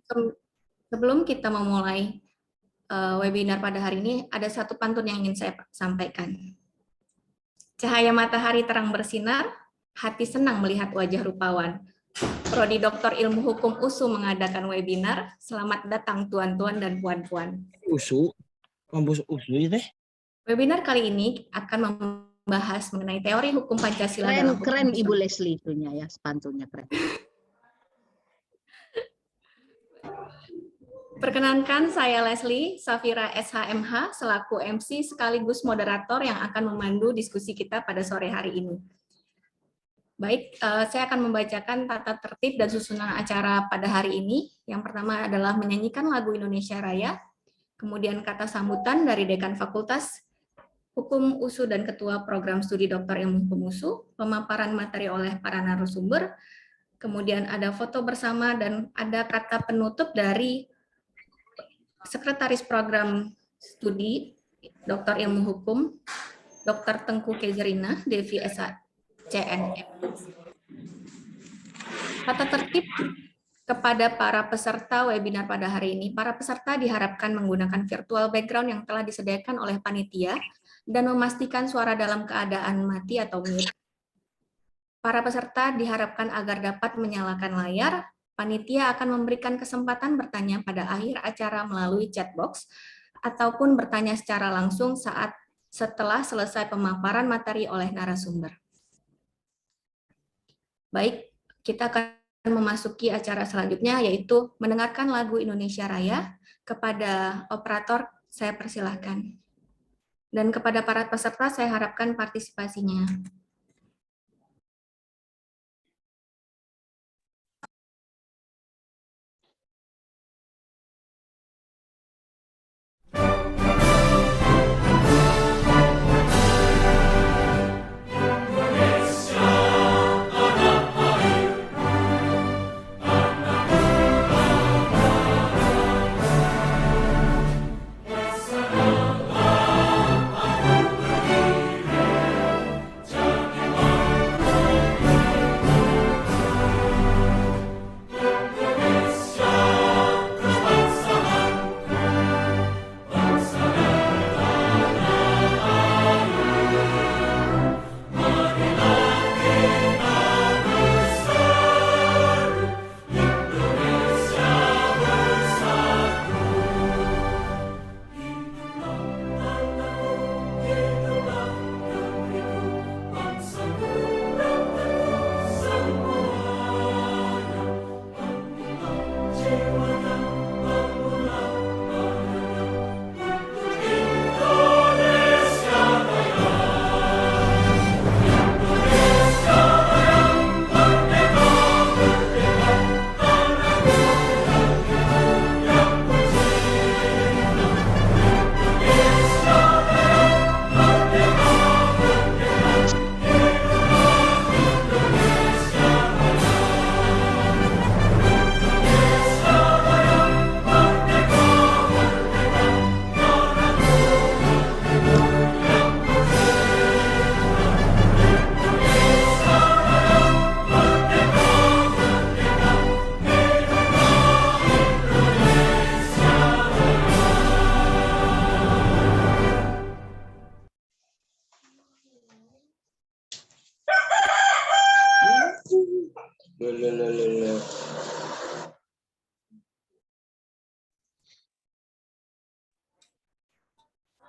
Sebelum kita memulai webinar pada hari ini, ada satu pantun yang ingin saya sampaikan. Cahaya matahari terang bersinar, hati senang melihat wajah rupawan. Prodi Doktor Ilmu Hukum USU mengadakan webinar. Selamat datang tuan-tuan dan puan-puan. USU? Kampus USU itu? Webinar kali ini akan membahas mengenai teori hukum Pancasila. Keren Ibu Leslie itunya ya, pantunnya keren. Perkenankan, saya Leslie Safira SHMH selaku MC sekaligus moderator yang akan memandu diskusi kita pada sore hari ini. Baik, saya akan membacakan tata tertib dan susunan acara pada hari ini. Yang pertama adalah menyanyikan lagu Indonesia Raya, kemudian kata sambutan dari Dekan Fakultas Hukum USU dan Ketua Program Studi Doktor Ilmu Hukum USU, pemaparan materi oleh para narasumber, kemudian ada foto bersama dan ada kata penutup dari Sekretaris Program Studi Doktor Ilmu Hukum, Dr. Tengku Kezerina, Devi SHCNM. Tata tertib kepada para peserta webinar pada hari ini. Para peserta diharapkan menggunakan virtual background yang telah disediakan oleh panitia dan memastikan suara dalam keadaan mati atau mute. Para peserta diharapkan agar dapat menyalakan layar. Panitia akan memberikan kesempatan bertanya pada akhir acara melalui chat box ataupun bertanya secara langsung setelah selesai pemaparan materi oleh narasumber. Baik, kita akan memasuki acara selanjutnya, yaitu mendengarkan lagu Indonesia Raya. Kepada operator, saya persilahkan. Dan kepada para peserta, saya harapkan partisipasinya.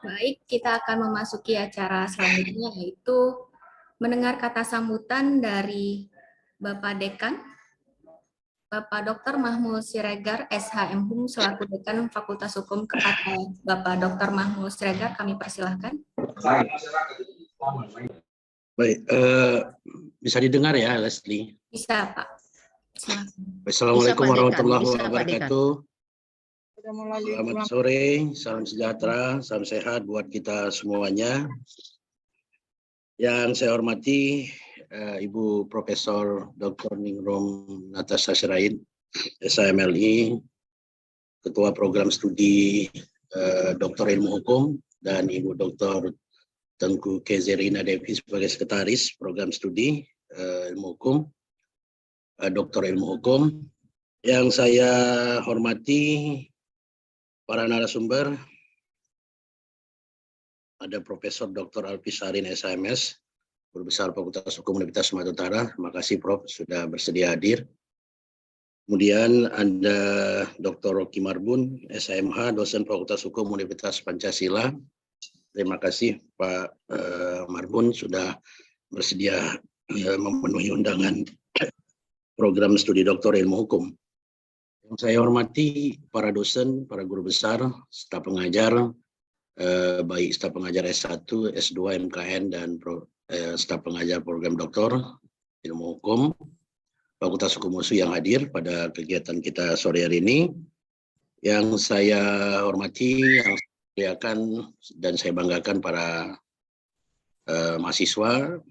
Baik, kita akan memasuki acara selanjutnya, yaitu mendengar kata sambutan dari Bapak Dekan, Bapak Dr. Mahmud Siregar, SHM HUM, selaku Dekan Fakultas Hukum. Kepada Bapak Dr. Mahmud Siregar, kami persilahkan. Baik, bisa didengar ya, Leslie? Bisa, Pak. Assalamualaikum warahmatullahi Bisa, Pak wabarakatuh. Selamat sore, salam sejahtera, salam sehat buat kita semuanya. Yang saya hormati Ibu Profesor Dr. Ningrum Natasha Syarain, SHMLI, Ketua Program Studi Doktor Ilmu Hukum, dan Ibu Dr. Tengku Kezerina Devi sebagai Sekretaris Program Studi Ilmu Hukum, Doktor Ilmu Hukum, Yang saya hormati para narasumber, ada Profesor Dr. Alpi Sarin SHMS, Guru Besar Fakultas Hukum Universitas Sumatera Utara. Terima kasih Prof sudah bersedia hadir. Kemudian ada Dr. Rocky Marbun, SHMH, dosen Fakultas Hukum Universitas Pancasila. Terima kasih Pak Marbun sudah bersedia memenuhi undangan program studi doktor ilmu hukum. Yang saya hormati para dosen, para guru besar, staf pengajar, baik staf pengajar S1, S2, MKN, dan staf pengajar program doktor ilmu hukum, Fakultas Hukum UNSU yang hadir pada kegiatan kita sore hari ini. Yang saya hormati, yang saya muliakan dan saya banggakan para mahasiswa,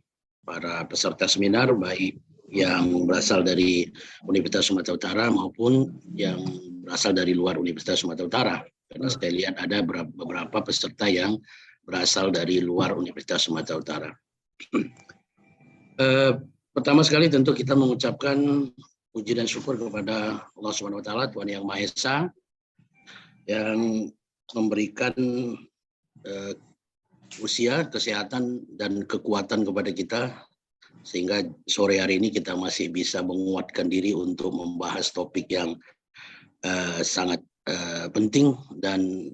para peserta seminar, baik yang berasal dari Universitas Sumatera Utara maupun yang berasal dari luar Universitas Sumatera Utara. Karena saya lihat ada beberapa peserta yang berasal dari luar Universitas Sumatera Utara. Pertama sekali tentu kita mengucapkan puji dan syukur kepada Allah Subhanahu wa Ta'ala, Tuhan Yang Maha Esa, yang memberikan usia, kesehatan, dan kekuatan kepada kita, sehingga sore hari ini kita masih bisa menguatkan diri untuk membahas topik yang sangat penting dan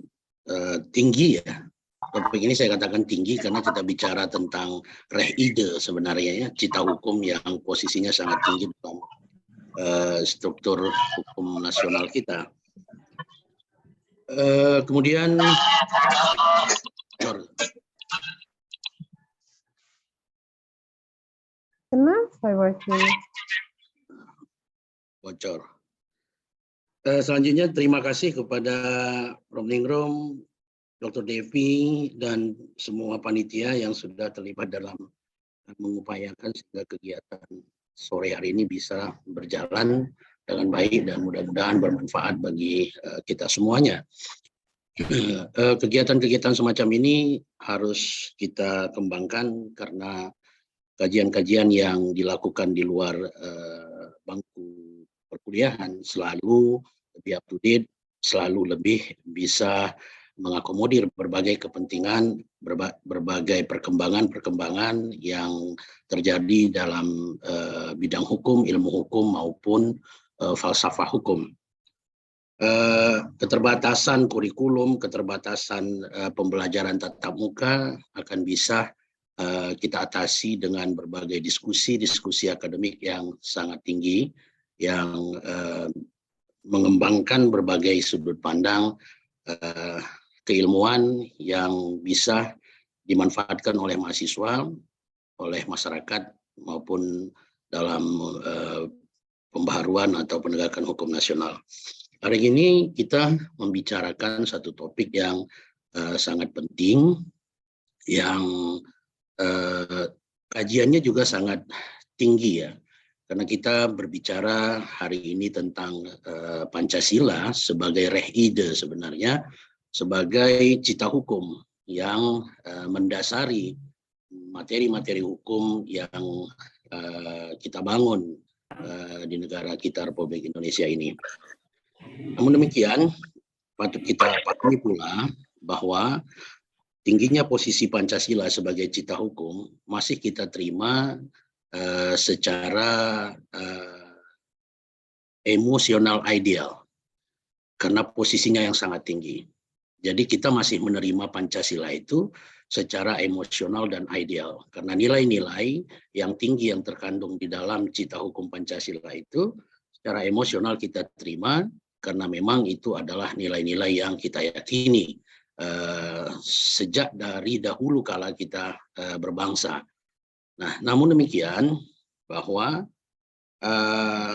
tinggi ya. Topik ini saya katakan tinggi karena kita bicara tentang reh-ide sebenarnya ya, cita hukum yang posisinya sangat tinggi dalam struktur hukum nasional kita. Kemudian Kenapa working? bocor. Selanjutnya terima kasih kepada Prof. Ningrum, Dr. Devi, dan semua panitia yang sudah terlibat dalam mengupayakan sehingga kegiatan sore hari ini bisa berjalan dengan baik dan mudah-mudahan bermanfaat bagi kita semuanya. Kegiatan-kegiatan semacam ini harus kita kembangkan karena kajian-kajian yang dilakukan di luar bangku perkuliahan selalu lebih up to date, selalu lebih bisa mengakomodir berbagai kepentingan, berbagai perkembangan yang terjadi dalam bidang hukum, ilmu hukum maupun falsafah hukum. Keterbatasan kurikulum, keterbatasan pembelajaran tatap muka akan bisa kita atasi dengan berbagai diskusi akademik yang sangat tinggi, yang mengembangkan berbagai sudut pandang keilmuan yang bisa dimanfaatkan oleh mahasiswa, oleh masyarakat, maupun dalam pembaharuan atau penegakan hukum nasional. Hari ini kita membicarakan satu topik yang sangat penting, yang kajiannya juga sangat tinggi ya, karena kita berbicara hari ini tentang Pancasila sebagai reh-ide sebenarnya, sebagai cita hukum yang mendasari materi-materi hukum yang kita bangun di negara kita Republik Indonesia ini. Namun demikian, patut kita pahami pula bahwa tingginya posisi Pancasila sebagai cita hukum masih kita terima secara emosional ideal, karena posisinya yang sangat tinggi. Jadi kita masih menerima Pancasila itu secara emosional dan ideal, karena nilai-nilai yang tinggi yang terkandung di dalam cita hukum Pancasila itu secara emosional kita terima, karena memang itu adalah nilai-nilai yang kita yakini sejak dari dahulu kala kita berbangsa. Nah, namun demikian bahwa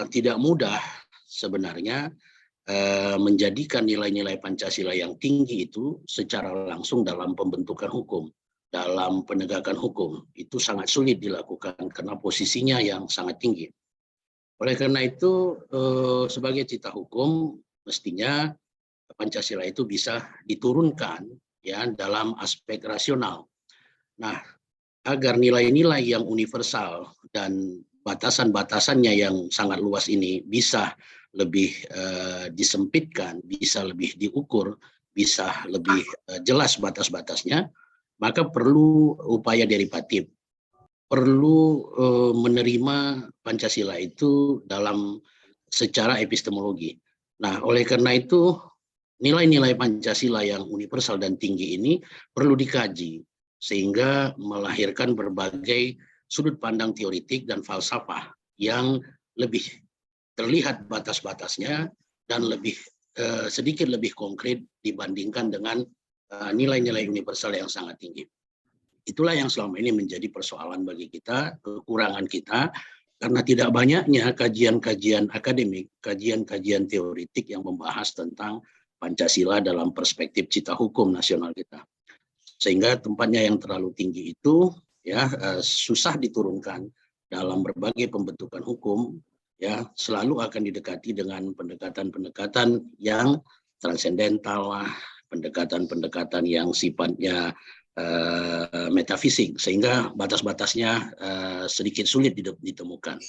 tidak mudah sebenarnya menjadikan nilai-nilai Pancasila yang tinggi itu secara langsung dalam pembentukan hukum, dalam penegakan hukum. Itu sangat sulit dilakukan karena posisinya yang sangat tinggi. Oleh karena itu, sebagai cita hukum, mestinya Pancasila itu bisa diturunkan ya dalam aspek rasional. Nah, agar nilai-nilai yang universal dan batasan-batasannya yang sangat luas ini bisa lebih disempitkan, bisa lebih diukur, bisa lebih jelas batas-batasnya, maka perlu upaya derivatif, perlu menerima Pancasila itu dalam secara epistemologi. Nah, oleh karena itu nilai-nilai Pancasila yang universal dan tinggi ini perlu dikaji sehingga melahirkan berbagai sudut pandang teoritik dan falsafah yang lebih terlihat batas-batasnya dan sedikit lebih konkret dibandingkan dengan nilai-nilai universal yang sangat tinggi. Itulah yang selama ini menjadi persoalan bagi kita, kekurangan kita, karena tidak banyaknya kajian-kajian akademik, kajian-kajian teoritik yang membahas tentang Pancasila dalam perspektif cita hukum nasional kita. Sehingga tempatnya yang terlalu tinggi itu ya susah diturunkan dalam berbagai pembentukan hukum, ya selalu akan didekati dengan pendekatan-pendekatan yang transendental lah, pendekatan-pendekatan yang sifatnya metafisik, sehingga batas-batasnya sedikit sulit ditemukan.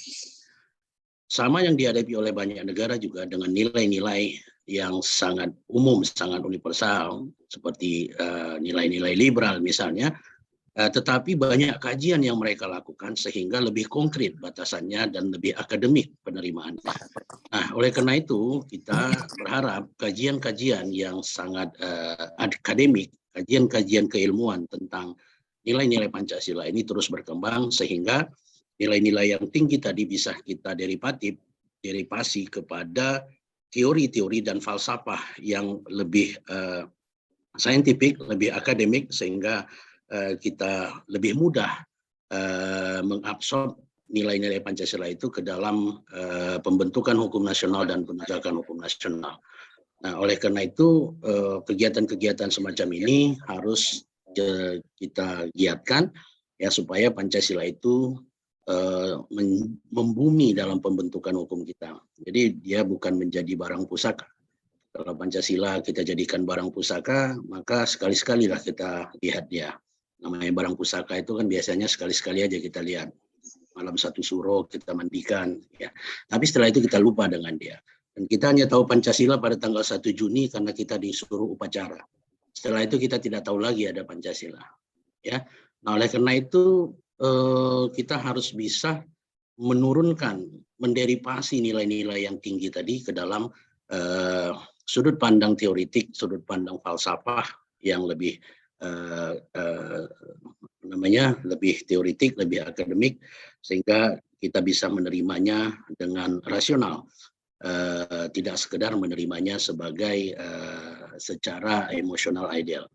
Sama yang dihadapi oleh banyak negara juga dengan nilai-nilai yang sangat umum, sangat universal, seperti nilai-nilai liberal misalnya, tetapi banyak kajian yang mereka lakukan sehingga lebih konkret batasannya dan lebih akademik penerimaannya. Nah, oleh karena itu kita berharap kajian-kajian yang sangat akademik, kajian-kajian keilmuan tentang nilai-nilai Pancasila ini terus berkembang sehingga nilai-nilai yang tinggi tadi bisa kita derivasi kepada teori-teori dan falsafah yang lebih saintifik, lebih akademik, sehingga kita lebih mudah mengabsorb nilai-nilai Pancasila itu ke dalam pembentukan hukum nasional dan penegakan hukum nasional. Nah, oleh karena itu kegiatan-kegiatan semacam ini harus kita giatkan ya supaya Pancasila itu membumi dalam pembentukan hukum kita. Jadi dia bukan menjadi barang pusaka. Kalau Pancasila kita jadikan barang pusaka, maka sekali-sekalilah kita lihat dia. Namanya barang pusaka itu kan biasanya sekali-sekali aja kita lihat. Malam satu suro kita mandikan. Ya. Tapi setelah itu kita lupa dengan dia. Dan kita hanya tahu Pancasila pada tanggal 1 Juni karena kita disuruh upacara. Setelah itu kita tidak tahu lagi ada Pancasila. Ya. Nah, oleh karena itu kita harus bisa menurunkan, menderivasi nilai-nilai yang tinggi tadi ke dalam sudut pandang teoritik, sudut pandang falsafah yang lebih lebih teoritik, lebih akademik, sehingga kita bisa menerimanya dengan rasional, tidak sekedar menerimanya sebagai secara emosional ideal.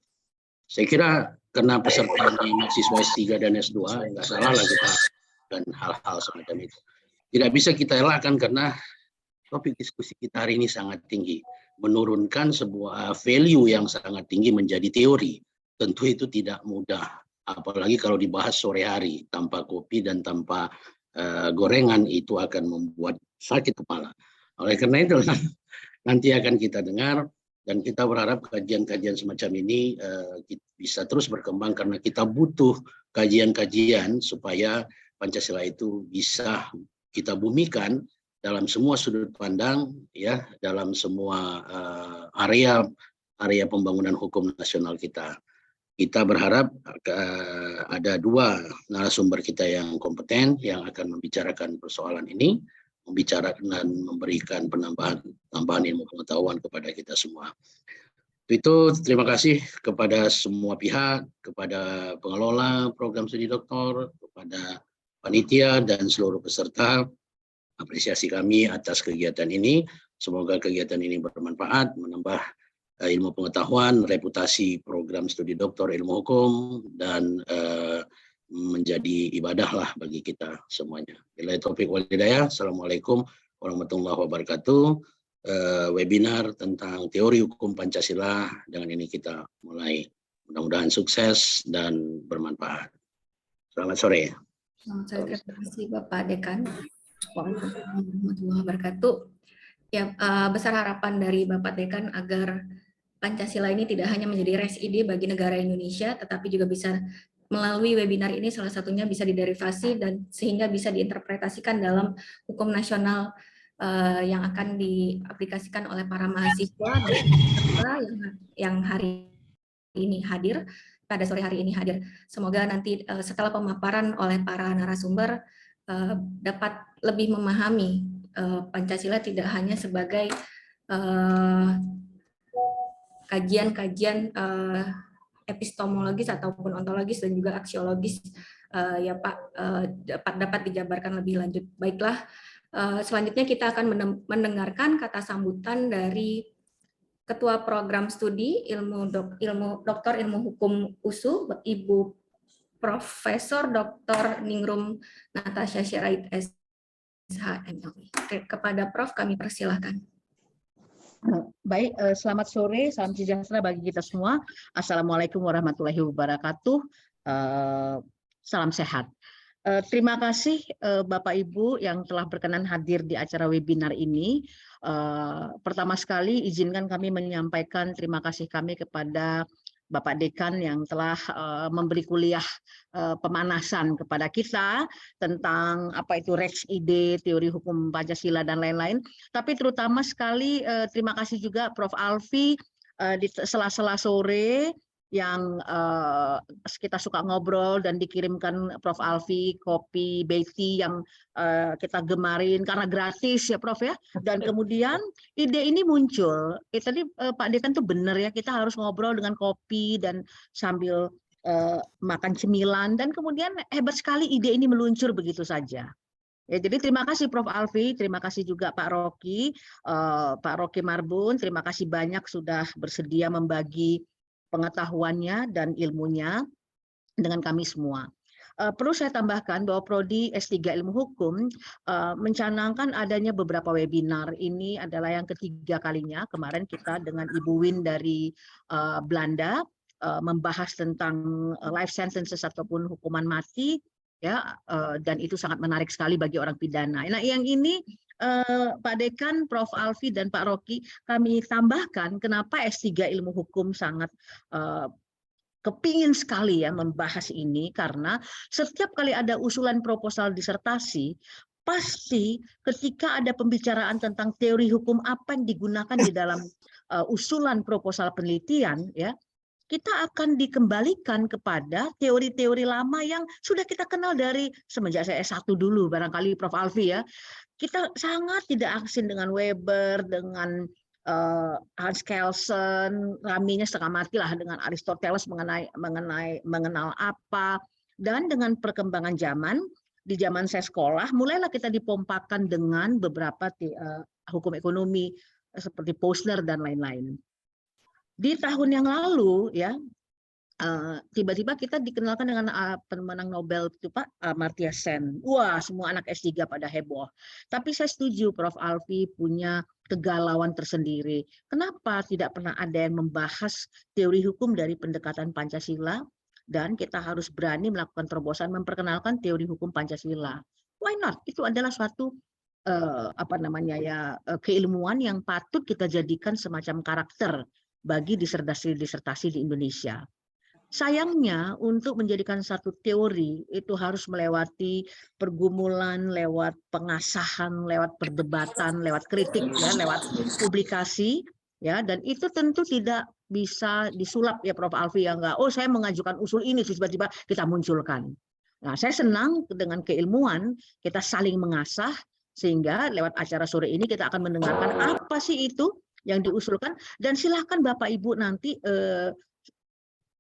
Saya kira karena peserta di mahasiswa S3 dan S2 nggak salah lah kita dan hal-hal semacam itu. Tidak bisa kita elakkan karena topik diskusi kita hari ini sangat tinggi. Menurunkan sebuah value yang sangat tinggi menjadi teori. Tentu itu tidak mudah. Apalagi kalau dibahas sore hari tanpa kopi dan tanpa gorengan, itu akan membuat sakit kepala. Oleh karena itu nanti akan kita dengar dan kita berharap kajian-kajian semacam ini bisa terus berkembang karena kita butuh kajian-kajian supaya Pancasila itu bisa kita bumikan dalam semua sudut pandang, ya, dalam semua area pembangunan hukum nasional kita. Kita berharap ada dua narasumber kita yang kompeten yang akan membicarakan persoalan ini, membicarakan dan memberikan tambahan ilmu pengetahuan kepada kita semua. Itu terima kasih kepada semua pihak, kepada pengelola program studi doktor, kepada panitia dan seluruh peserta. Apresiasi kami atas kegiatan ini. Semoga kegiatan ini bermanfaat, menambah ilmu pengetahuan, reputasi program studi doktor ilmu hukum, dan menjadi ibadah lah bagi kita semuanya. Billahi taufiq wal hidayah. Assalamualaikum warahmatullahi wabarakatuh. Webinar tentang teori hukum Pancasila dengan ini kita mulai. Mudah-mudahan sukses dan bermanfaat. Selamat sore. Selamat sore, terima kasih Bapak Dekan. Waalaikumsalam warahmatullahi wabarakatuh. Ya, besar harapan dari Bapak Dekan agar Pancasila ini tidak hanya menjadi res ide bagi negara Indonesia, tetapi juga bisa melalui webinar ini salah satunya bisa diderivasi dan sehingga bisa diinterpretasikan dalam hukum nasional yang akan diaplikasikan oleh para mahasiswa dan yang hari ini hadir, pada sore hari ini hadir. Semoga nanti setelah pemaparan oleh para narasumber dapat lebih memahami Pancasila tidak hanya sebagai kajian-kajian epistemologis ataupun ontologis dan juga aksiologis, ya Pak, dapat dijabarkan lebih lanjut. Baiklah, selanjutnya kita akan mendengarkan kata sambutan dari Ketua Program Studi Doktor Ilmu Hukum USU, Ibu Profesor Dr. Ningrum Natasha Syarahid SHMLI. Kepada Prof kami persilahkan. Baik, selamat sore, salam sejahtera bagi kita semua. Assalamualaikum warahmatullahi wabarakatuh. Salam sehat. Terima kasih Bapak Ibu yang telah berkenan hadir di acara webinar ini. Pertama sekali izinkan kami menyampaikan terima kasih kami kepada Bapak Dekan yang telah memberi kuliah pemanasan kepada kita tentang apa itu Rex ID, teori hukum Pancasila dan lain-lain. Tapi terutama sekali terima kasih juga Prof. Alfi di sela-sela sore yang kita suka ngobrol dan dikirimkan Prof. Alfi kopi Betty yang kita gemarin karena gratis ya Prof ya. Dan kemudian ide ini muncul. Tadi Pak Dekan tuh benar ya, kita harus ngobrol dengan kopi dan sambil makan cemilan, dan kemudian hebat sekali ide ini meluncur begitu saja. Ya, jadi terima kasih Prof. Alfi, terima kasih juga Pak Rocky Marbun, terima kasih banyak sudah bersedia membagi pengetahuannya dan ilmunya dengan kami semua. Perlu saya tambahkan bahwa Prodi S3 Ilmu Hukum mencanangkan adanya beberapa webinar. Ini adalah yang ketiga kalinya. Kemarin kita dengan Ibu Win dari Belanda membahas tentang life sentences ataupun hukuman mati, ya, dan itu sangat menarik sekali bagi orang pidana. Nah, yang ini Pak Dekan, Prof. Alfi dan Pak Rocky, kami tambahkan kenapa S3 Ilmu Hukum sangat kepingin sekali ya membahas ini, karena setiap kali ada usulan proposal disertasi, pasti ketika ada pembicaraan tentang teori hukum apa yang digunakan di dalam usulan proposal penelitian, ya, kita akan dikembalikan kepada teori-teori lama yang sudah kita kenal dari semenjak saya S1 dulu, barangkali Prof. Alfi ya. Kita sangat tidak asing dengan Weber, dengan Hans Kelsen, raminya setengah mati lah dengan Aristoteles mengenal apa, dan dengan perkembangan zaman, di zaman saya sekolah, mulailah kita dipompakan dengan beberapa hukum ekonomi seperti Posner dan lain-lain. Di tahun yang lalu ya, tiba-tiba kita dikenalkan dengan pemenang Nobel itu Pak Amartya Sen. Wah, semua anak S3 pada heboh. Tapi saya setuju Prof. Alfi punya kegalauan tersendiri. Kenapa tidak pernah ada yang membahas teori hukum dari pendekatan Pancasila, dan kita harus berani melakukan terobosan memperkenalkan teori hukum Pancasila. Why not? Itu adalah suatu keilmuan yang patut kita jadikan semacam karakter bagi disertasi-disertasi di Indonesia. Sayangnya untuk menjadikan satu teori itu harus melewati pergumulan, lewat pengasahan, lewat perdebatan, lewat kritik, ya, lewat publikasi, ya, dan itu tentu tidak bisa disulap ya Prof. Alfi ya, enggak. Oh, saya mengajukan usul ini tiba-tiba kita munculkan. Nah, saya senang dengan keilmuan kita saling mengasah, sehingga lewat acara sore ini kita akan mendengarkan apa sih itu yang diusulkan, dan silahkan Bapak Ibu nanti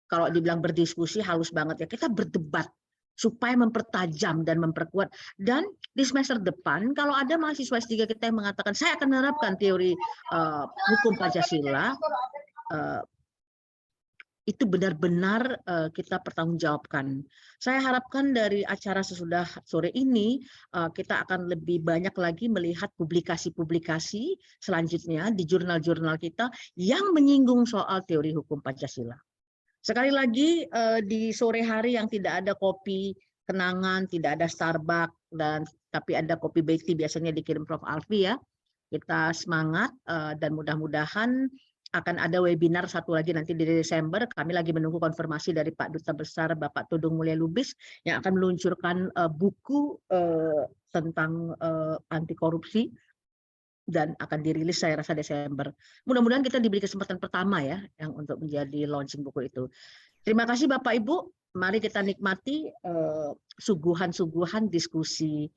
kalau dibilang berdiskusi halus banget ya, kita berdebat supaya mempertajam dan memperkuat. Dan di semester depan kalau ada mahasiswa S3 kita yang mengatakan saya akan menerapkan teori hukum Pancasila, itu benar-benar kita pertanggungjawabkan. Saya harapkan dari acara sesudah sore ini kita akan lebih banyak lagi melihat publikasi-publikasi selanjutnya di jurnal-jurnal kita yang menyinggung soal teori hukum Pancasila. Sekali lagi di sore hari yang tidak ada kopi kenangan, tidak ada Starbucks, tapi ada kopi Betty biasanya dikirim Prof. Alfi ya. Kita semangat dan mudah-mudahan akan ada webinar satu lagi nanti di Desember. Kami lagi menunggu konfirmasi dari Pak Duta Besar Bapak Tudung Mulya Lubis yang akan meluncurkan buku tentang anti korupsi. dan akan dirilis saya rasa Desember. Mudah-mudahan kita diberi kesempatan pertama ya yang untuk menjadi launching buku itu. Terima kasih Bapak Ibu. Mari kita nikmati suguhan-suguhan diskusi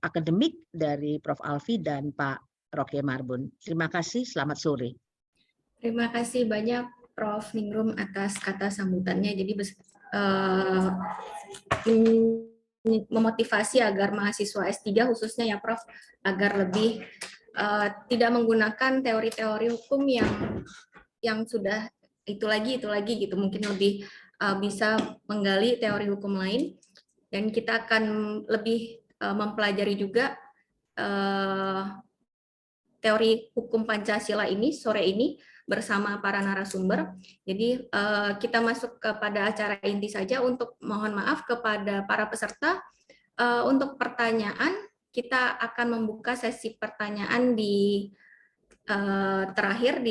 akademik dari Prof. Alfi dan Pak Roke Marbun. Terima kasih, selamat sore. Terima kasih banyak Prof. Ningrum atas kata sambutannya. Jadi memotivasi agar mahasiswa S3 khususnya ya Prof, agar lebih tidak menggunakan teori-teori hukum yang sudah itu lagi gitu, mungkin lebih bisa menggali teori hukum lain, dan kita akan lebih mempelajari juga teori hukum Pancasila ini sore ini bersama para narasumber. Jadi kita masuk kepada acara inti saja. Untuk mohon maaf kepada para peserta, untuk pertanyaan kita akan membuka sesi pertanyaan di tahap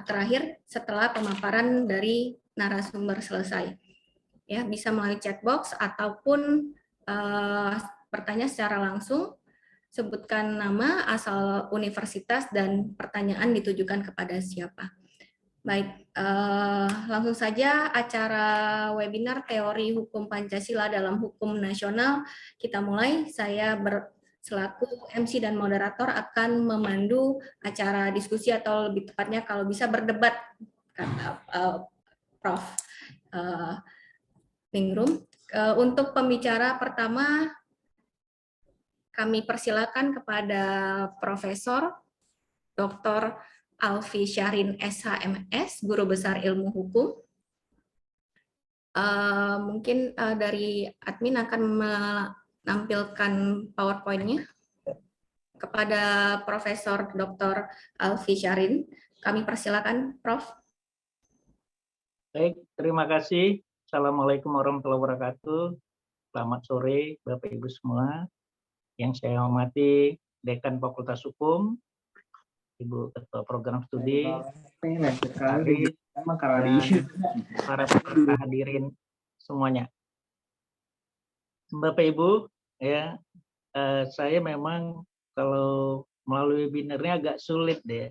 terakhir setelah pemaparan dari narasumber selesai. Ya, bisa melalui chat box ataupun bertanya secara langsung. Sebutkan nama, asal universitas, dan pertanyaan ditujukan kepada siapa. Baik, langsung saja acara webinar Teori Hukum Pancasila dalam Hukum Nasional kita mulai. Saya selaku MC dan moderator akan memandu acara diskusi, atau lebih tepatnya kalau bisa berdebat, kata Prof. Ningrum. Untuk pembicara pertama, kami persilakan kepada Profesor Dr. Alfi Syahrin SHMS, Guru Besar Ilmu Hukum. Mungkin dari admin akan menampilkan PowerPoint-nya kepada Profesor Dr. Alfi Syahrin. Kami persilakan, Prof. Baik, terima kasih. Assalamualaikum warahmatullahi wabarakatuh. Selamat sore, Bapak Ibu semua. Yang saya hormati Dekan Fakultas Hukum, Ibu Ketua Program Studi, para peserta hadirin semuanya. Bapak Ibu, ya, saya memang kalau melalui webinarnya agak sulit deh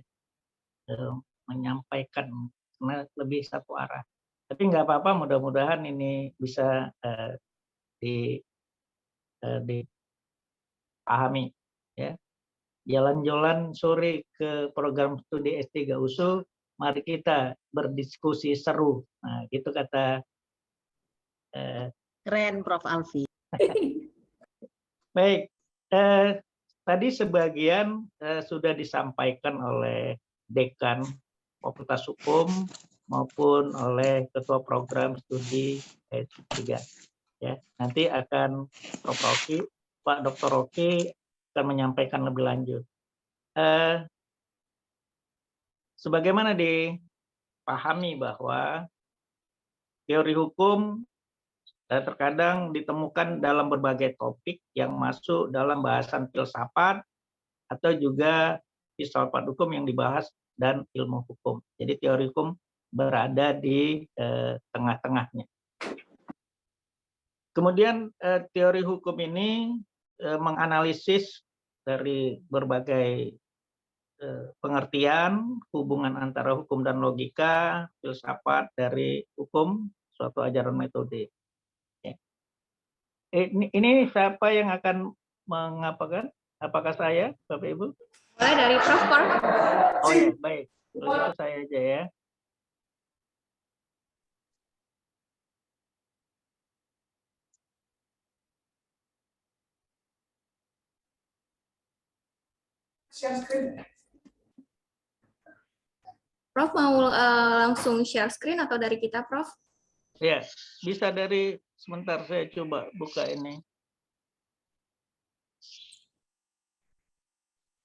menyampaikan karena lebih satu arah. Tapi nggak apa-apa, mudah-mudahan ini bisa dipahami. Ya. Jalan-jalan sore ke program studi S3 USU, mari kita berdiskusi seru. Nah, gitu kata Keren Prof. Alfi. Baik, tadi sebagian sudah disampaikan oleh Dekan Fakultas Hukum maupun oleh Ketua Program Studi S3. Ya, nanti akan Prof. Roki, Pak Dr. Roki akan menyampaikan lebih lanjut. Sebagaimana dipahami bahwa teori hukum terkadang ditemukan dalam berbagai topik yang masuk dalam bahasan filsafat atau juga filsafat hukum yang dibahas dan ilmu hukum. Jadi teori hukum berada di tengah-tengahnya. Kemudian teori hukum ini menganalisis dari berbagai pengertian hubungan antara hukum dan logika, filsafat dari hukum, suatu ajaran metode. Ya. Ini siapa yang akan mengapakan? Apakah saya, Bapak Ibu? Mulai dari Prof. Oh ya, baik. Terus itu saya aja ya. Share screen. Prof mau langsung share screen atau dari kita, Prof? Ya, bisa dari sebentar saya coba buka ini.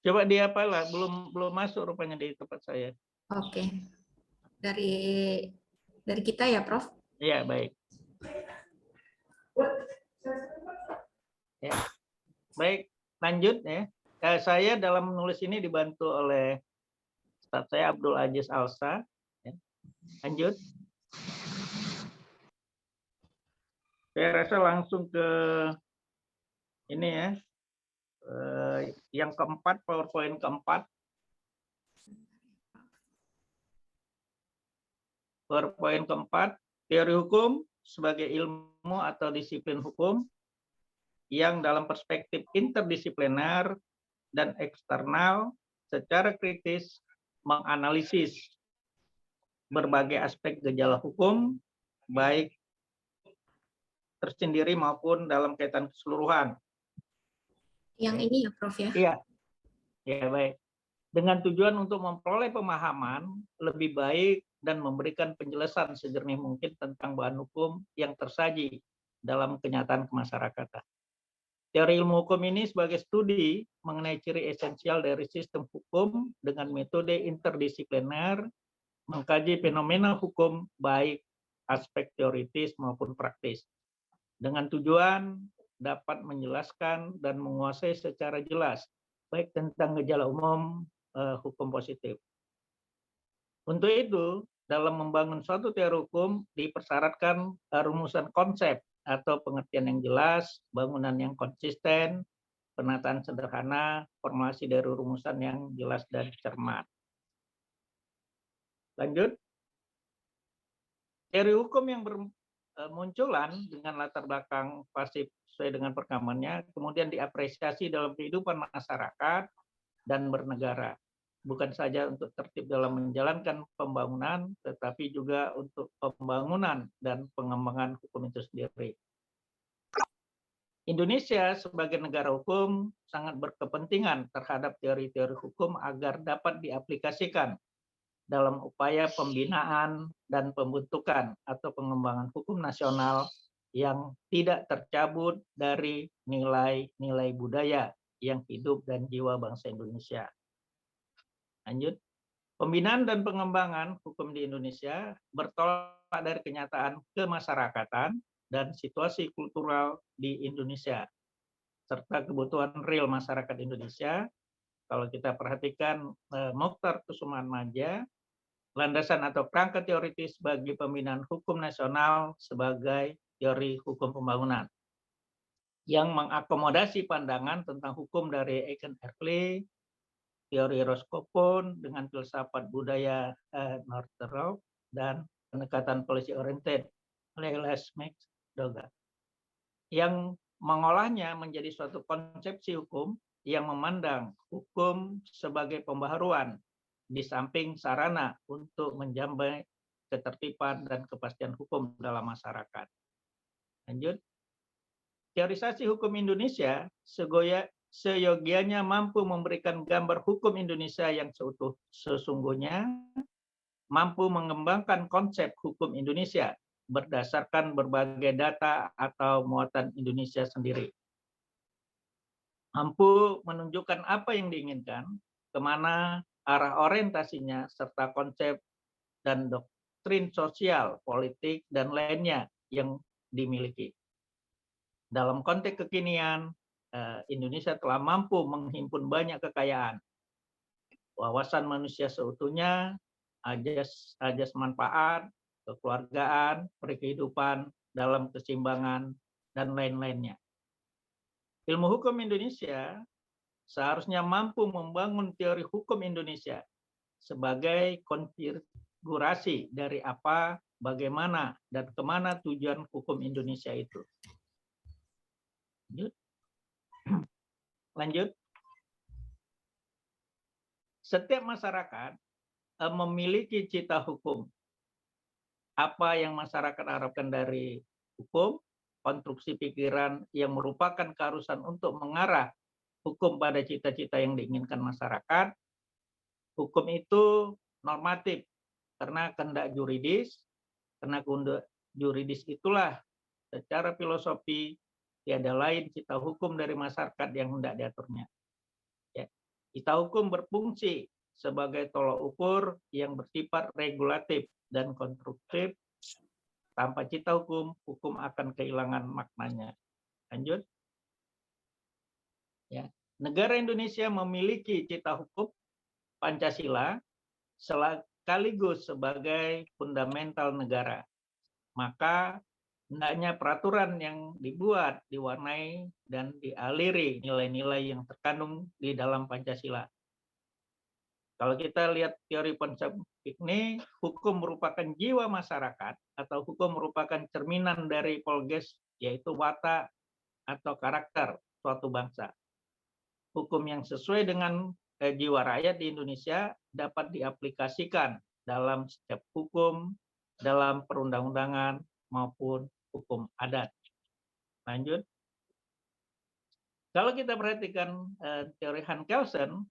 Coba di apalah, belum masuk rupanya di tempat saya. Oke. Dari kita ya, Prof? Iya, baik. Ya. Baik, lanjut ya. Saya dalam menulis ini dibantu oleh Ustaz saya Abdul Aziz Alsa. Ya. Lanjut. Saya rasa langsung ke ini ya. Yang keempat, PowerPoint keempat. PowerPoint keempat, teori hukum sebagai ilmu atau disiplin hukum yang dalam perspektif interdisipliner dan eksternal secara kritis menganalisis berbagai aspek gejala hukum, baik tersendiri maupun dalam kaitan keseluruhan. Yang ini ya, Prof ya? Iya, ya baik. Dengan tujuan untuk memperoleh pemahaman lebih baik dan memberikan penjelasan sejernih mungkin tentang bahan hukum yang tersaji dalam kenyataan kemasyarakatan. Teori ilmu hukum ini sebagai studi mengenai ciri esensial dari sistem hukum dengan metode interdisipliner, mengkaji fenomena hukum baik aspek teoritis maupun praktis, dengan tujuan dapat menjelaskan dan menguasai secara jelas baik tentang gejala umum hukum positif. Untuk itu, dalam membangun suatu teori hukum dipersyaratkan rumusan konsep atau pengertian yang jelas, bangunan yang konsisten, penataan sederhana, formulasi dari rumusan yang jelas dan cermat. Lanjut. Teori hukum yang bermunculan dengan latar belakang pasif sesuai dengan perkembangannya, kemudian diapresiasi dalam kehidupan masyarakat dan bernegara. Bukan saja untuk tertib dalam menjalankan pembangunan, tetapi juga untuk pembangunan dan pengembangan hukum itu sendiri. Indonesia sebagai negara hukum sangat berkepentingan terhadap teori-teori hukum agar dapat diaplikasikan dalam upaya pembinaan dan pembentukan atau pengembangan hukum nasional yang tidak tercabut dari nilai-nilai budaya yang hidup dan jiwa bangsa Indonesia. Lanjut. Pembinaan dan pengembangan hukum di Indonesia bertolak dari kenyataan kemasyarakatan dan situasi kultural di Indonesia, serta kebutuhan real masyarakat Indonesia. Kalau kita perhatikan Mokhtar Kusumaatmadja, landasan atau kerangka teoritis bagi pembinaan hukum nasional sebagai teori hukum pembangunan, yang mengakomodasi pandangan tentang hukum dari Eken Erkli, teori Roscoe dengan filsafat budaya Northrop, dan pendekatan policy oriented oleh Elias McDougall, yang mengolahnya menjadi suatu konsepsi hukum yang memandang hukum sebagai pembaharuan di samping sarana untuk menjamin ketertiban dan kepastian hukum dalam masyarakat. Lanjut. Teorisasi hukum Indonesia seyogianya mampu memberikan gambar hukum Indonesia yang sesungguhnya, mampu mengembangkan konsep hukum Indonesia berdasarkan berbagai data atau muatan Indonesia sendiri. Mampu menunjukkan apa yang diinginkan, kemana arah orientasinya, serta konsep dan doktrin sosial, politik, dan lainnya yang dimiliki. Dalam konteks kekinian, Indonesia telah mampu menghimpun banyak kekayaan, wawasan manusia seutuhnya, ajas manfaat, kekeluargaan, perkehidupan dalam keseimbangan, dan lain-lainnya. Ilmu hukum Indonesia seharusnya mampu membangun teori hukum Indonesia sebagai konfigurasi dari apa, bagaimana, dan kemana tujuan hukum Indonesia itu. Lanjut. Setiap masyarakat memiliki cita hukum. Apa yang masyarakat harapkan dari hukum, konstruksi pikiran yang merupakan keharusan untuk mengarah hukum pada cita-cita yang diinginkan masyarakat. Hukum itu normatif karena kehendak juridis, karena kehendak juridis itulah secara filosofi tiada lain cita hukum dari masyarakat yang hendak diaturnya. Ya. Cita hukum berfungsi sebagai tolak ukur yang bersifat regulatif dan konstruktif. Tanpa cita hukum, hukum akan kehilangan maknanya. Lanjut. Ya. Negara Indonesia memiliki cita hukum Pancasila sekaligus sebagai fundamental negara. Maka hendaknya peraturan yang dibuat diwarnai dan dialiri nilai-nilai yang terkandung di dalam Pancasila. Kalau kita lihat teori konsep ini, hukum merupakan jiwa masyarakat atau hukum merupakan cerminan dari polges, yaitu watak atau karakter suatu bangsa. Hukum yang sesuai dengan jiwa rakyat di Indonesia dapat diaplikasikan dalam setiap hukum, dalam perundang-undangan maupun hukum adat. Lanjut. Kalau kita perhatikan teori Hans Kelsen,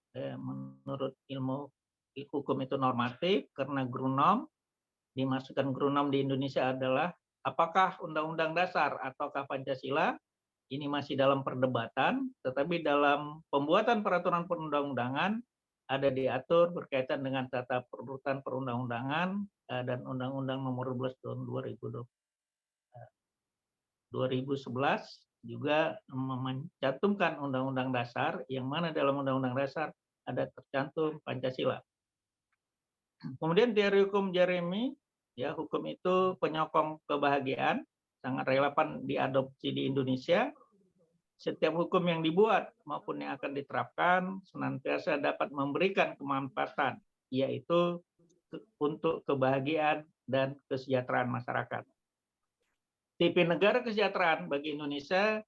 menurut ilmu hukum itu normatif karena Grunom, dimasukkan Grunom di Indonesia adalah apakah Undang-Undang Dasar ataukah Pancasila, ini masih dalam perdebatan, tetapi dalam pembuatan peraturan perundang-undangan ada diatur berkaitan dengan tata perurutan perundang-undangan dan Undang-Undang Nomor 12 tahun 2011 juga mencantumkan Undang-Undang Dasar, yang mana dalam Undang-Undang Dasar ada tercantum Pancasila. Kemudian teori hukum Jeremy, ya, hukum itu penyokong kebahagiaan, sangat relevan diadopsi di Indonesia. Setiap hukum yang dibuat maupun yang akan diterapkan senantiasa dapat memberikan kemanfaatan, yaitu untuk kebahagiaan dan kesejahteraan masyarakat. Tipe negara kesejahteraan bagi Indonesia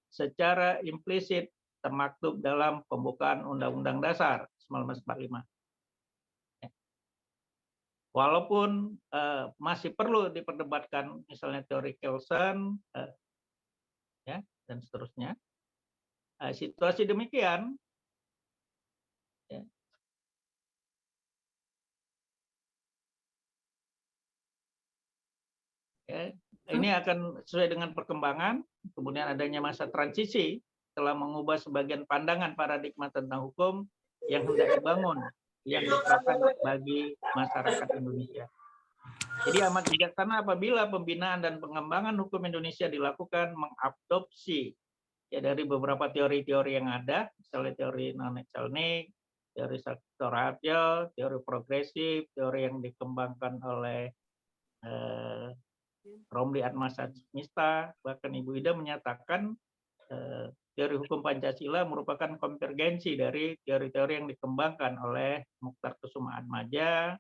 secara implisit termaktub dalam pembukaan Undang-Undang Dasar 1945. Walaupun masih perlu diperdebatkan misalnya teori Kelsen ya, dan seterusnya. Situasi demikian ya, ya, ini akan sesuai dengan perkembangan, kemudian adanya masa transisi telah mengubah sebagian pandangan paradigma tentang hukum yang hendak dibangun, yang diterapkan bagi masyarakat Indonesia. Jadi amat bijaksana apabila pembinaan dan pengembangan hukum Indonesia dilakukan mengadopsi ya dari beberapa teori-teori yang ada, misalnya teori non-Chelnik, teori Saktoraharjo, teori progresif, teori yang dikembangkan oleh Romli Atmasatmista, bahkan Ibu Ida menyatakan teori hukum Pancasila merupakan konvergensi dari teori-teori yang dikembangkan oleh Mukhtar Kusumaatmadja,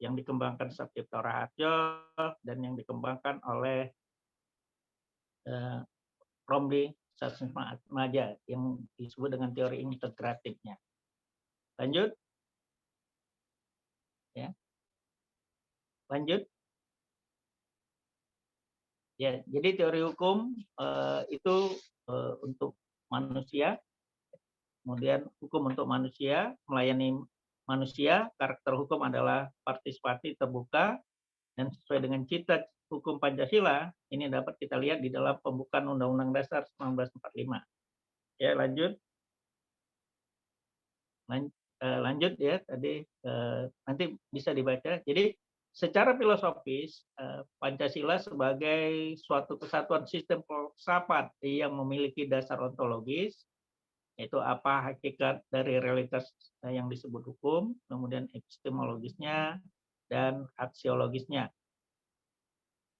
yang dikembangkan Saktoraharjo, dan yang dikembangkan oleh Romli Atmasatmista yang disebut dengan teori integratifnya. Lanjut. Ya. Lanjut. Ya, jadi teori hukum itu untuk manusia, kemudian hukum untuk manusia, melayani manusia, karakter hukum adalah partisipatif terbuka, dan sesuai dengan cita hukum Pancasila, ini dapat kita lihat di dalam pembukaan Undang-Undang Dasar 1945. Ya, lanjut. Lanjut ya, tadi nanti bisa dibaca. Jadi secara filosofis, Pancasila sebagai suatu kesatuan sistem filsafat yang memiliki dasar ontologis, yaitu apa hakikat dari realitas yang disebut hukum, kemudian epistemologisnya, dan aksiologisnya.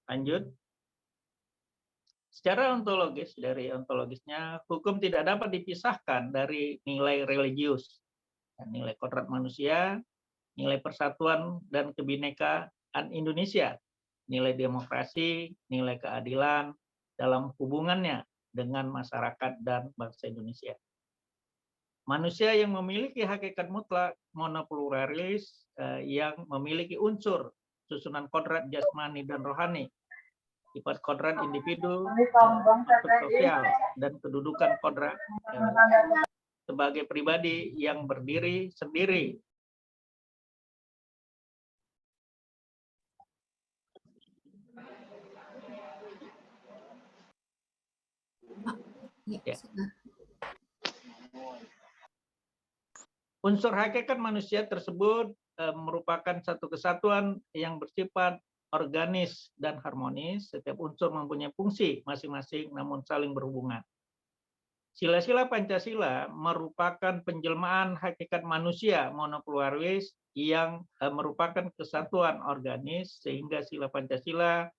Lanjut. Secara ontologis, dari ontologisnya, hukum tidak dapat dipisahkan dari nilai religius, nilai kodrat manusia, nilai persatuan dan kebinekaan Indonesia, nilai demokrasi, nilai keadilan dalam hubungannya dengan masyarakat dan bangsa Indonesia. Manusia yang memiliki hakikat mutlak monopluralis yang memiliki unsur susunan kodrat jasmani dan rohani, sifat kodrat individu, sosial, dan kedudukan kodrat sebagai pribadi yang berdiri sendiri. Ya. Unsur hakikat manusia tersebut merupakan satu kesatuan yang bersifat organis dan harmonis. Setiap unsur mempunyai fungsi masing-masing namun saling berhubungan. Sila-sila Pancasila merupakan penjelmaan hakikat manusia monopluralis yang merupakan kesatuan organis, sehingga sila Pancasila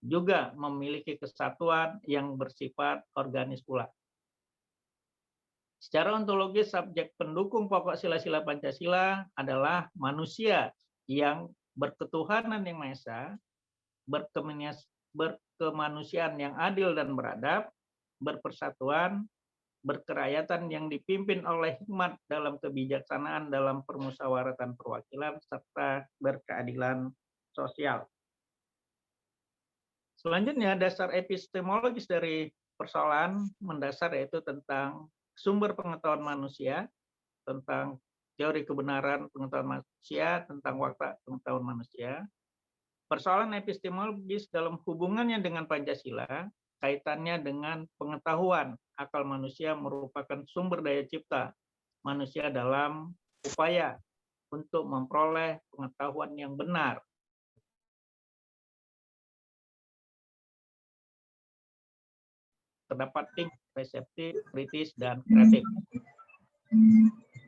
juga memiliki kesatuan yang bersifat organis pula. Secara ontologis, subjek pendukung pokok sila-sila Pancasila adalah manusia yang berketuhanan yang Maha Esa, berkemanusiaan yang adil dan beradab, berpersatuan, berkerakyatan yang dipimpin oleh hikmat dalam kebijaksanaan dalam permusyawaratan perwakilan, serta berkeadilan sosial. Selanjutnya, dasar epistemologis dari persoalan mendasar yaitu tentang sumber pengetahuan manusia, tentang teori kebenaran pengetahuan manusia, tentang fakta pengetahuan manusia. Persoalan epistemologis dalam hubungannya dengan Pancasila, kaitannya dengan pengetahuan. Akal manusia merupakan sumber daya cipta manusia dalam upaya untuk memperoleh pengetahuan yang benar. Terdapat tingkat reseptif, kritis, dan kreatif.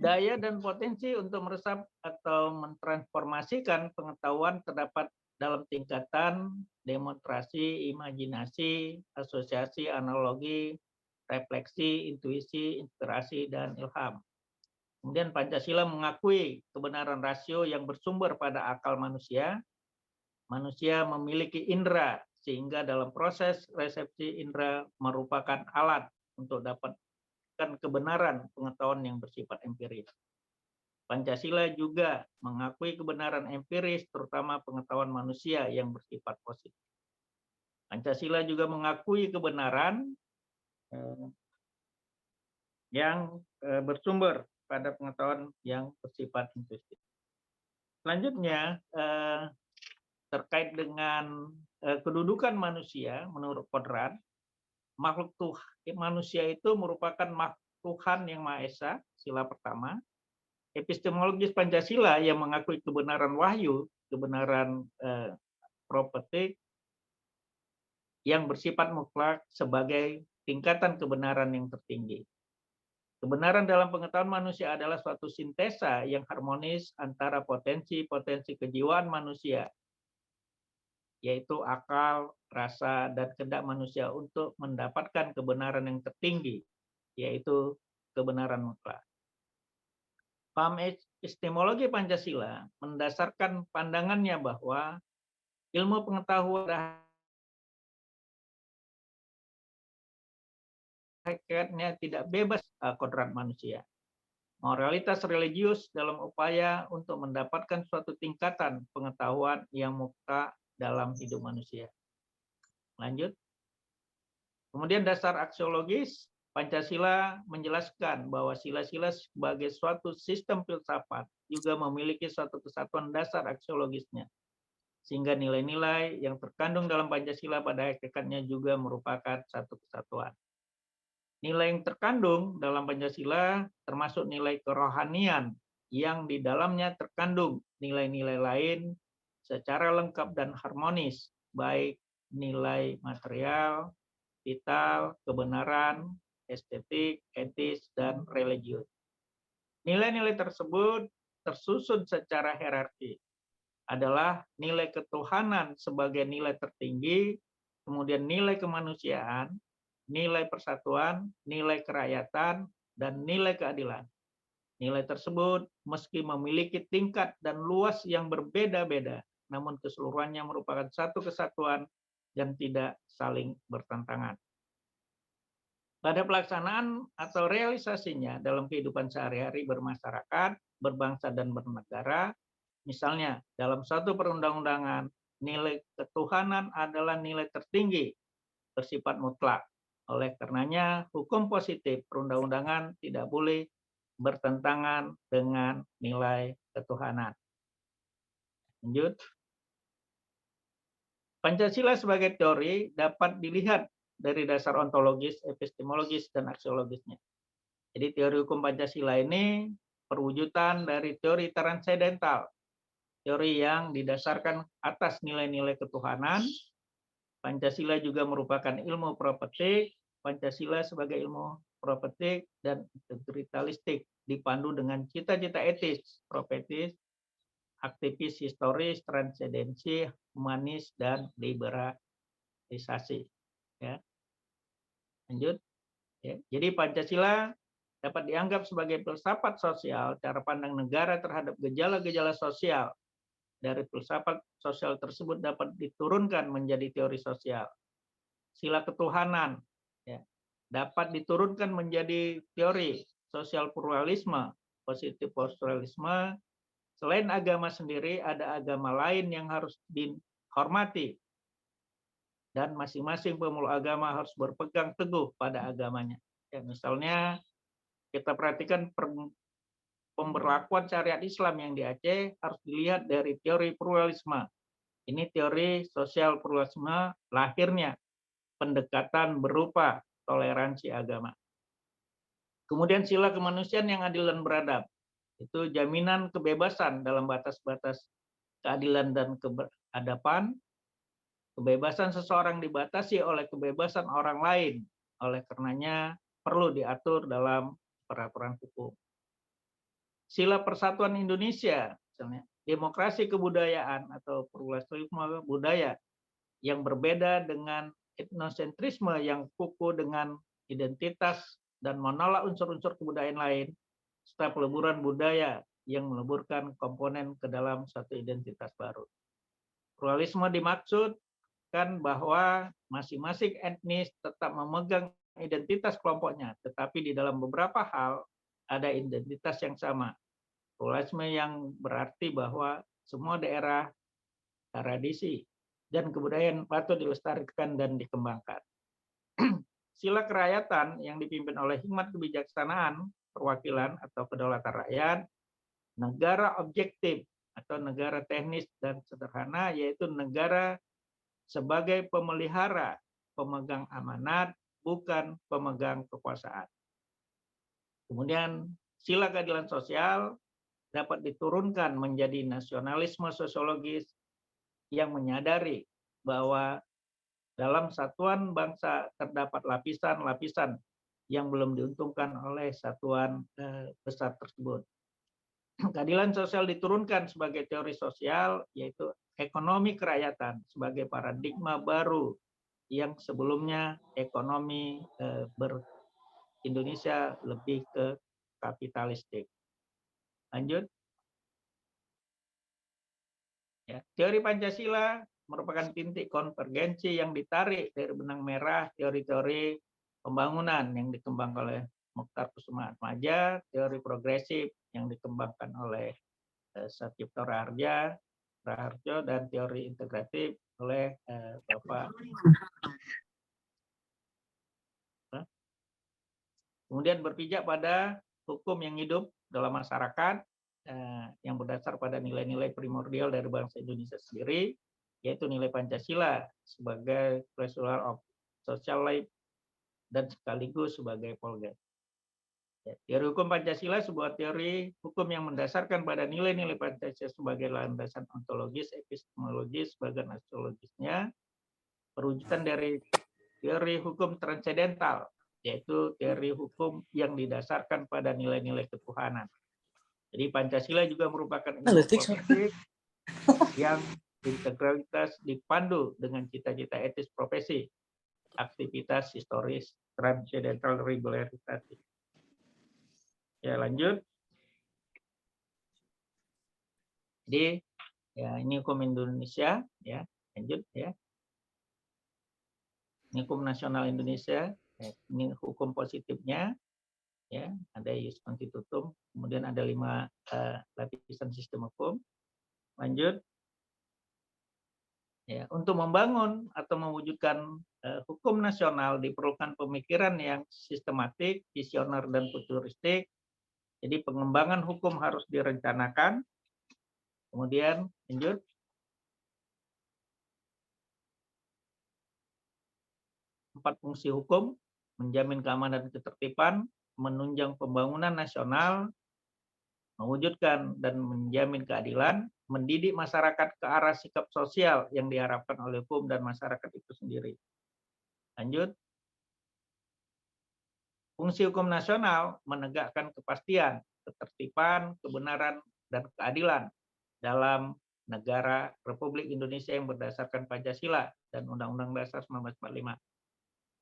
Daya dan potensi untuk meresap atau mentransformasikan pengetahuan terdapat dalam tingkatan demonstrasi, imajinasi, asosiasi, analogi, refleksi, intuisi, inspirasi, dan ilham. Kemudian Pancasila mengakui kebenaran rasio yang bersumber pada akal manusia. Manusia memiliki indera, sehingga dalam proses resepsi indera merupakan alat untuk dapatkan kebenaran pengetahuan yang bersifat empiris. Pancasila juga mengakui kebenaran empiris, terutama pengetahuan manusia yang bersifat positif. Pancasila juga mengakui kebenaran yang bersumber pada pengetahuan yang bersifat intuitif. Selanjutnya, terkait dengan kedudukan manusia menurut Kodrat, makhluk manusia itu merupakan makhluk Tuhan yang Maha Esa, sila pertama. Epistemologis Pancasila yang mengakui kebenaran wahyu, kebenaran propetik yang bersifat mutlak sebagai tingkatan kebenaran yang tertinggi. Kebenaran dalam pengetahuan manusia adalah suatu sintesa yang harmonis antara potensi-potensi kejiwaan manusia, yaitu akal, rasa, dan kehendak manusia untuk mendapatkan kebenaran yang tertinggi, yaitu kebenaran mutlak. Paham epistemologi Pancasila mendasarkan pandangannya bahwa ilmu pengetahuan hakikatnya tidak bebas kodrat manusia. Moralitas religius dalam upaya untuk mendapatkan suatu tingkatan pengetahuan yang mutlak dalam hidup manusia. Lanjut. Kemudian dasar aksiologis, Pancasila menjelaskan bahwa sila-sila sebagai suatu sistem filsafat juga memiliki suatu kesatuan dasar aksiologisnya. Sehingga nilai-nilai yang terkandung dalam Pancasila pada hakikatnya juga merupakan satu kesatuan. Nilai yang terkandung dalam Pancasila termasuk nilai kerohanian yang di dalamnya terkandung nilai-nilai lain secara lengkap dan harmonis, baik nilai material, vital, kebenaran, estetik, etis, dan religius. Nilai-nilai tersebut tersusun secara hierarki. Adalah nilai ketuhanan sebagai nilai tertinggi, kemudian nilai kemanusiaan, nilai persatuan, nilai kerakyatan, dan nilai keadilan. Nilai tersebut meski memiliki tingkat dan luas yang berbeda-beda, namun keseluruhannya merupakan satu kesatuan dan tidak saling bertentangan. Pada pelaksanaan atau realisasinya dalam kehidupan sehari-hari bermasyarakat, berbangsa, dan bernegara, misalnya dalam suatu perundang-undangan, nilai ketuhanan adalah nilai tertinggi, bersifat mutlak. Oleh karenanya, hukum positif perundang-undangan tidak boleh bertentangan dengan nilai ketuhanan. Lanjut. Pancasila sebagai teori dapat dilihat dari dasar ontologis, epistemologis, dan aksiologisnya. Jadi teori hukum Pancasila ini perwujudan dari teori transendental, teori yang didasarkan atas nilai-nilai ketuhanan. Pancasila juga merupakan ilmu propetik. Pancasila sebagai ilmu propetik dan integritalistik dipandu dengan cita-cita etis, propetis, aktivis historis, transendensi, humanis, dan liberalis. demokratisasi. Ya. Lanjut. Ya. Jadi Pancasila dapat dianggap sebagai filsafat sosial, cara pandang negara terhadap gejala-gejala sosial. Dari filsafat sosial tersebut dapat diturunkan menjadi teori sosial. Sila ketuhanan ya, dapat diturunkan menjadi teori sosial pluralisme, positif pluralisme. Selain agama sendiri, ada agama lain yang harus dihormati. Dan masing-masing pemeluk agama harus berpegang teguh pada agamanya. Ya, misalnya kita perhatikan pemberlakuan syariat Islam yang di Aceh harus dilihat dari teori pluralisme. Ini teori sosial pluralisme lahirnya pendekatan berupa toleransi agama. Kemudian sila kemanusiaan yang adil dan beradab. Itu jaminan kebebasan dalam batas-batas keadilan dan keberadaban. Kebebasan seseorang dibatasi oleh kebebasan orang lain. Oleh karenanya perlu diatur dalam peraturan hukum. Sila persatuan Indonesia, misalnya demokrasi kebudayaan atau pluralisme budaya yang berbeda dengan etnosentrisme yang kukuh dengan identitas dan menolak unsur-unsur kebudayaan lain, serta peleburan budaya yang meleburkan komponen ke dalam satu identitas baru. Pluralisme dimaksudkan bahwa masing-masing etnis tetap memegang identitas kelompoknya, tetapi di dalam beberapa hal ada identitas yang sama. Pluralisme yang berarti bahwa semua daerah, tradisi, dan kebudayaan patut dilestarikan dan dikembangkan. Sila kerakyatan yang dipimpin oleh hikmat kebijaksanaan, perwakilan atau kedaulatan rakyat, negara objektif atau negara teknis dan sederhana, yaitu negara sebagai pemelihara, pemegang amanat, bukan pemegang kekuasaan. Kemudian sila keadilan sosial dapat diturunkan menjadi nasionalisme sosiologis yang menyadari bahwa dalam satuan bangsa terdapat lapisan-lapisan yang belum diuntungkan oleh satuan besar tersebut. Keadilan sosial diturunkan sebagai teori sosial, yaitu ekonomi kerakyatan sebagai paradigma baru yang sebelumnya ekonomi Indonesia lebih ke kapitalistik. Lanjut. Ya, teori Pancasila merupakan titik konvergensi yang ditarik dari benang merah teori-teori pembangunan yang dikembangkan oleh Mokhtar Kusuma Atmaja, teori progresif yang dikembangkan oleh Satyipto Raharjo, dan teori integratif oleh Bapak. Kemudian berpijak pada hukum yang hidup dalam masyarakat yang berdasar pada nilai-nilai primordial dari bangsa Indonesia sendiri, yaitu nilai Pancasila sebagai pillar of social life dan sekaligus sebagai polder. Ya, teori hukum Pancasila sebuah teori hukum yang mendasarkan pada nilai-nilai Pancasila sebagai landasan ontologis, epistemologis, bagian astrologisnya, perwujudan dari teori hukum transendental, yaitu teori hukum yang didasarkan pada nilai-nilai ketuhanan. Jadi Pancasila juga merupakan politik yang integralitas dipandu dengan cita-cita etis profesi, aktivitas historis, transendental regularitatif. Ya, lanjut. Jadi ya ini hukum Indonesia, ya lanjut ya. Ini hukum nasional Indonesia, ya, ini hukum positifnya. Ya, ada ius constitutum, kemudian ada 5 lapisan sistem hukum. Lanjut. Ya, untuk membangun atau mewujudkan hukum nasional diperlukan pemikiran yang sistematik, visioner, dan futuristik. Jadi pengembangan hukum harus direncanakan. Kemudian lanjut. Empat fungsi hukum: menjamin keamanan dan ketertiban, menunjang pembangunan nasional, mewujudkan dan menjamin keadilan, mendidik masyarakat ke arah sikap sosial yang diharapkan oleh hukum dan masyarakat itu sendiri. Lanjut. Fungsi hukum nasional menegakkan kepastian, ketertiban, kebenaran, dan keadilan dalam negara Republik Indonesia yang berdasarkan Pancasila dan Undang-Undang Dasar 1945.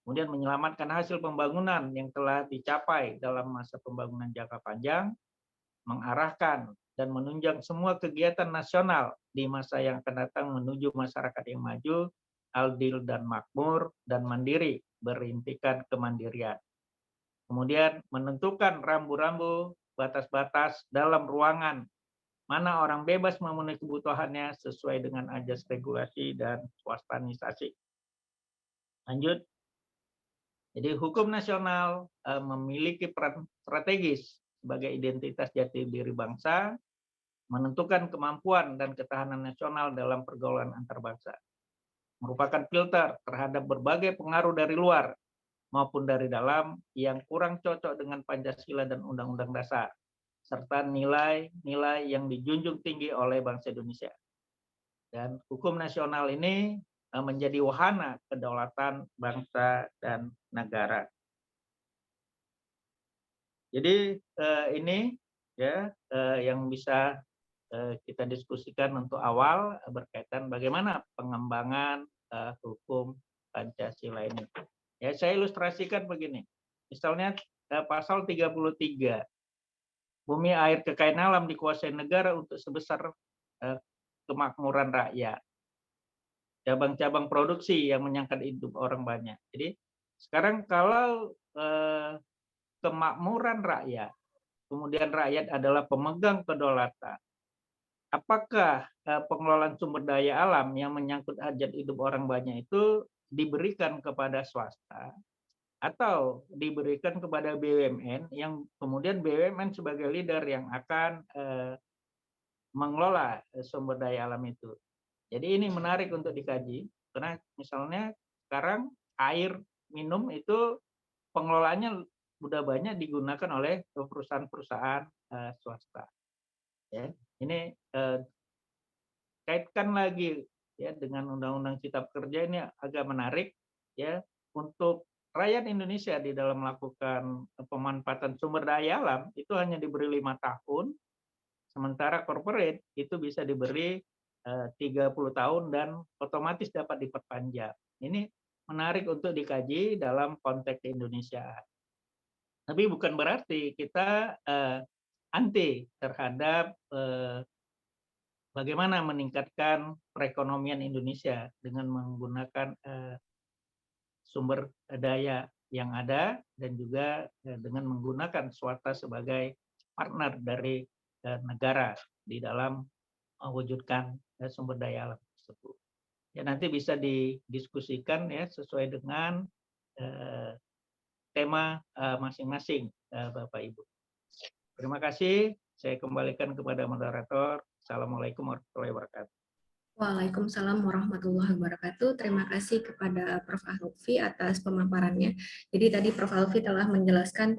Kemudian menyelamatkan hasil pembangunan yang telah dicapai dalam masa pembangunan jangka panjang, mengarahkan dan menunjang semua kegiatan nasional di masa yang akan datang menuju masyarakat yang maju, adil dan makmur, dan mandiri, berintikan kemandirian. Kemudian menentukan rambu-rambu, batas-batas dalam ruangan, mana orang bebas memenuhi kebutuhannya sesuai dengan ajas regulasi dan swastanisasi. Lanjut. Jadi hukum nasional memiliki peran strategis sebagai identitas jati diri bangsa, menentukan kemampuan dan ketahanan nasional dalam pergaulan antar bangsa. Merupakan filter terhadap berbagai pengaruh dari luar maupun dari dalam yang kurang cocok dengan Pancasila dan Undang-Undang Dasar, serta nilai-nilai yang dijunjung tinggi oleh bangsa Indonesia. Dan hukum nasional ini menjadi wahana kedaulatan bangsa dan negara. Jadi ini ya yang bisa kita diskusikan untuk awal berkaitan bagaimana pengembangan hukum Pancasila ini. Ya, saya ilustrasikan begini. Misalnya pasal 33. Bumi, air, kekayaan alam dikuasai negara untuk sebesar kemakmuran rakyat. Cabang-cabang produksi yang menyangkut hidup orang banyak. Jadi sekarang kalau kemakmuran rakyat, kemudian rakyat adalah pemegang kedaulatan, apakah pengelolaan sumber daya alam yang menyangkut hajat hidup orang banyak itu diberikan kepada swasta atau diberikan kepada BUMN yang kemudian BUMN sebagai leader yang akan mengelola sumber daya alam itu. Jadi ini menarik untuk dikaji karena misalnya sekarang air minum itu pengelolaannya sudah banyak digunakan oleh perusahaan-perusahaan swasta. Ya, ini kaitkan lagi ya dengan Undang-Undang Cipta Kerja ini agak menarik ya untuk rakyat Indonesia di dalam melakukan pemanfaatan sumber daya alam itu hanya diberi 5 tahun, sementara corporate itu bisa diberi 30 tahun dan otomatis dapat diperpanjang. Ini menarik untuk dikaji dalam konteks Indonesia. Tapi bukan berarti kita anti terhadap bagaimana meningkatkan perekonomian Indonesia dengan menggunakan sumber daya yang ada dan juga dengan menggunakan swasta sebagai partner dari negara di dalam mewujudkan sumber daya alam tersebut. Ya, nanti bisa didiskusikan ya sesuai dengan tema masing-masing Bapak Ibu. Terima kasih. Saya kembalikan kepada moderator. Assalamualaikum warahmatullahi wabarakatuh. Waalaikumsalam warahmatullahi wabarakatuh. Terima kasih kepada Prof. Alfi atas pemaparannya. Jadi tadi Prof. Alfi telah menjelaskan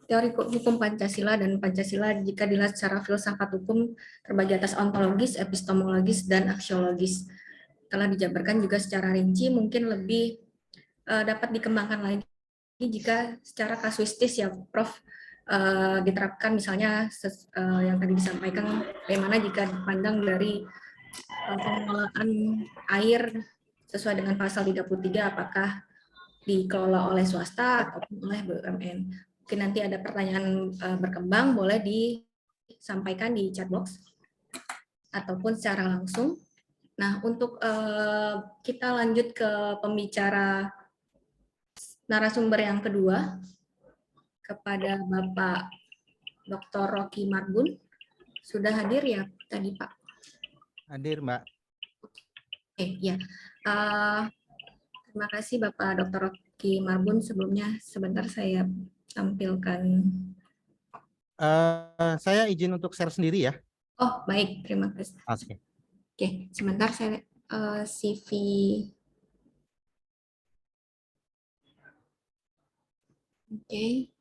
teori hukum Pancasila, dan Pancasila jika dilihat secara filsafat hukum terbagi atas ontologis, epistemologis, dan aksiologis. Telah dijabarkan juga secara rinci, mungkin lebih dapat dikembangkan lagi jika secara kasuistis ya Prof. Diterapkan misalnya yang tadi disampaikan bagaimana jika dipandang dari pengelolaan air sesuai dengan pasal 33 apakah dikelola oleh swasta ataupun oleh BUMN. Mungkin nanti ada pertanyaan berkembang boleh disampaikan di chat box ataupun secara langsung. Nah, untuk kita lanjut ke pembicara narasumber yang kedua kepada Bapak Dr. Rocky Marbun. Sudah hadir ya tadi Pak? Hadir, Mbak. Oke, ya. Terima kasih Bapak Dr. Rocky Marbun. Sebelumnya sebentar saya tampilkan. Saya izin untuk share sendiri ya. Oh, baik. Terima kasih. Oke, sebentar saya CV. Oke.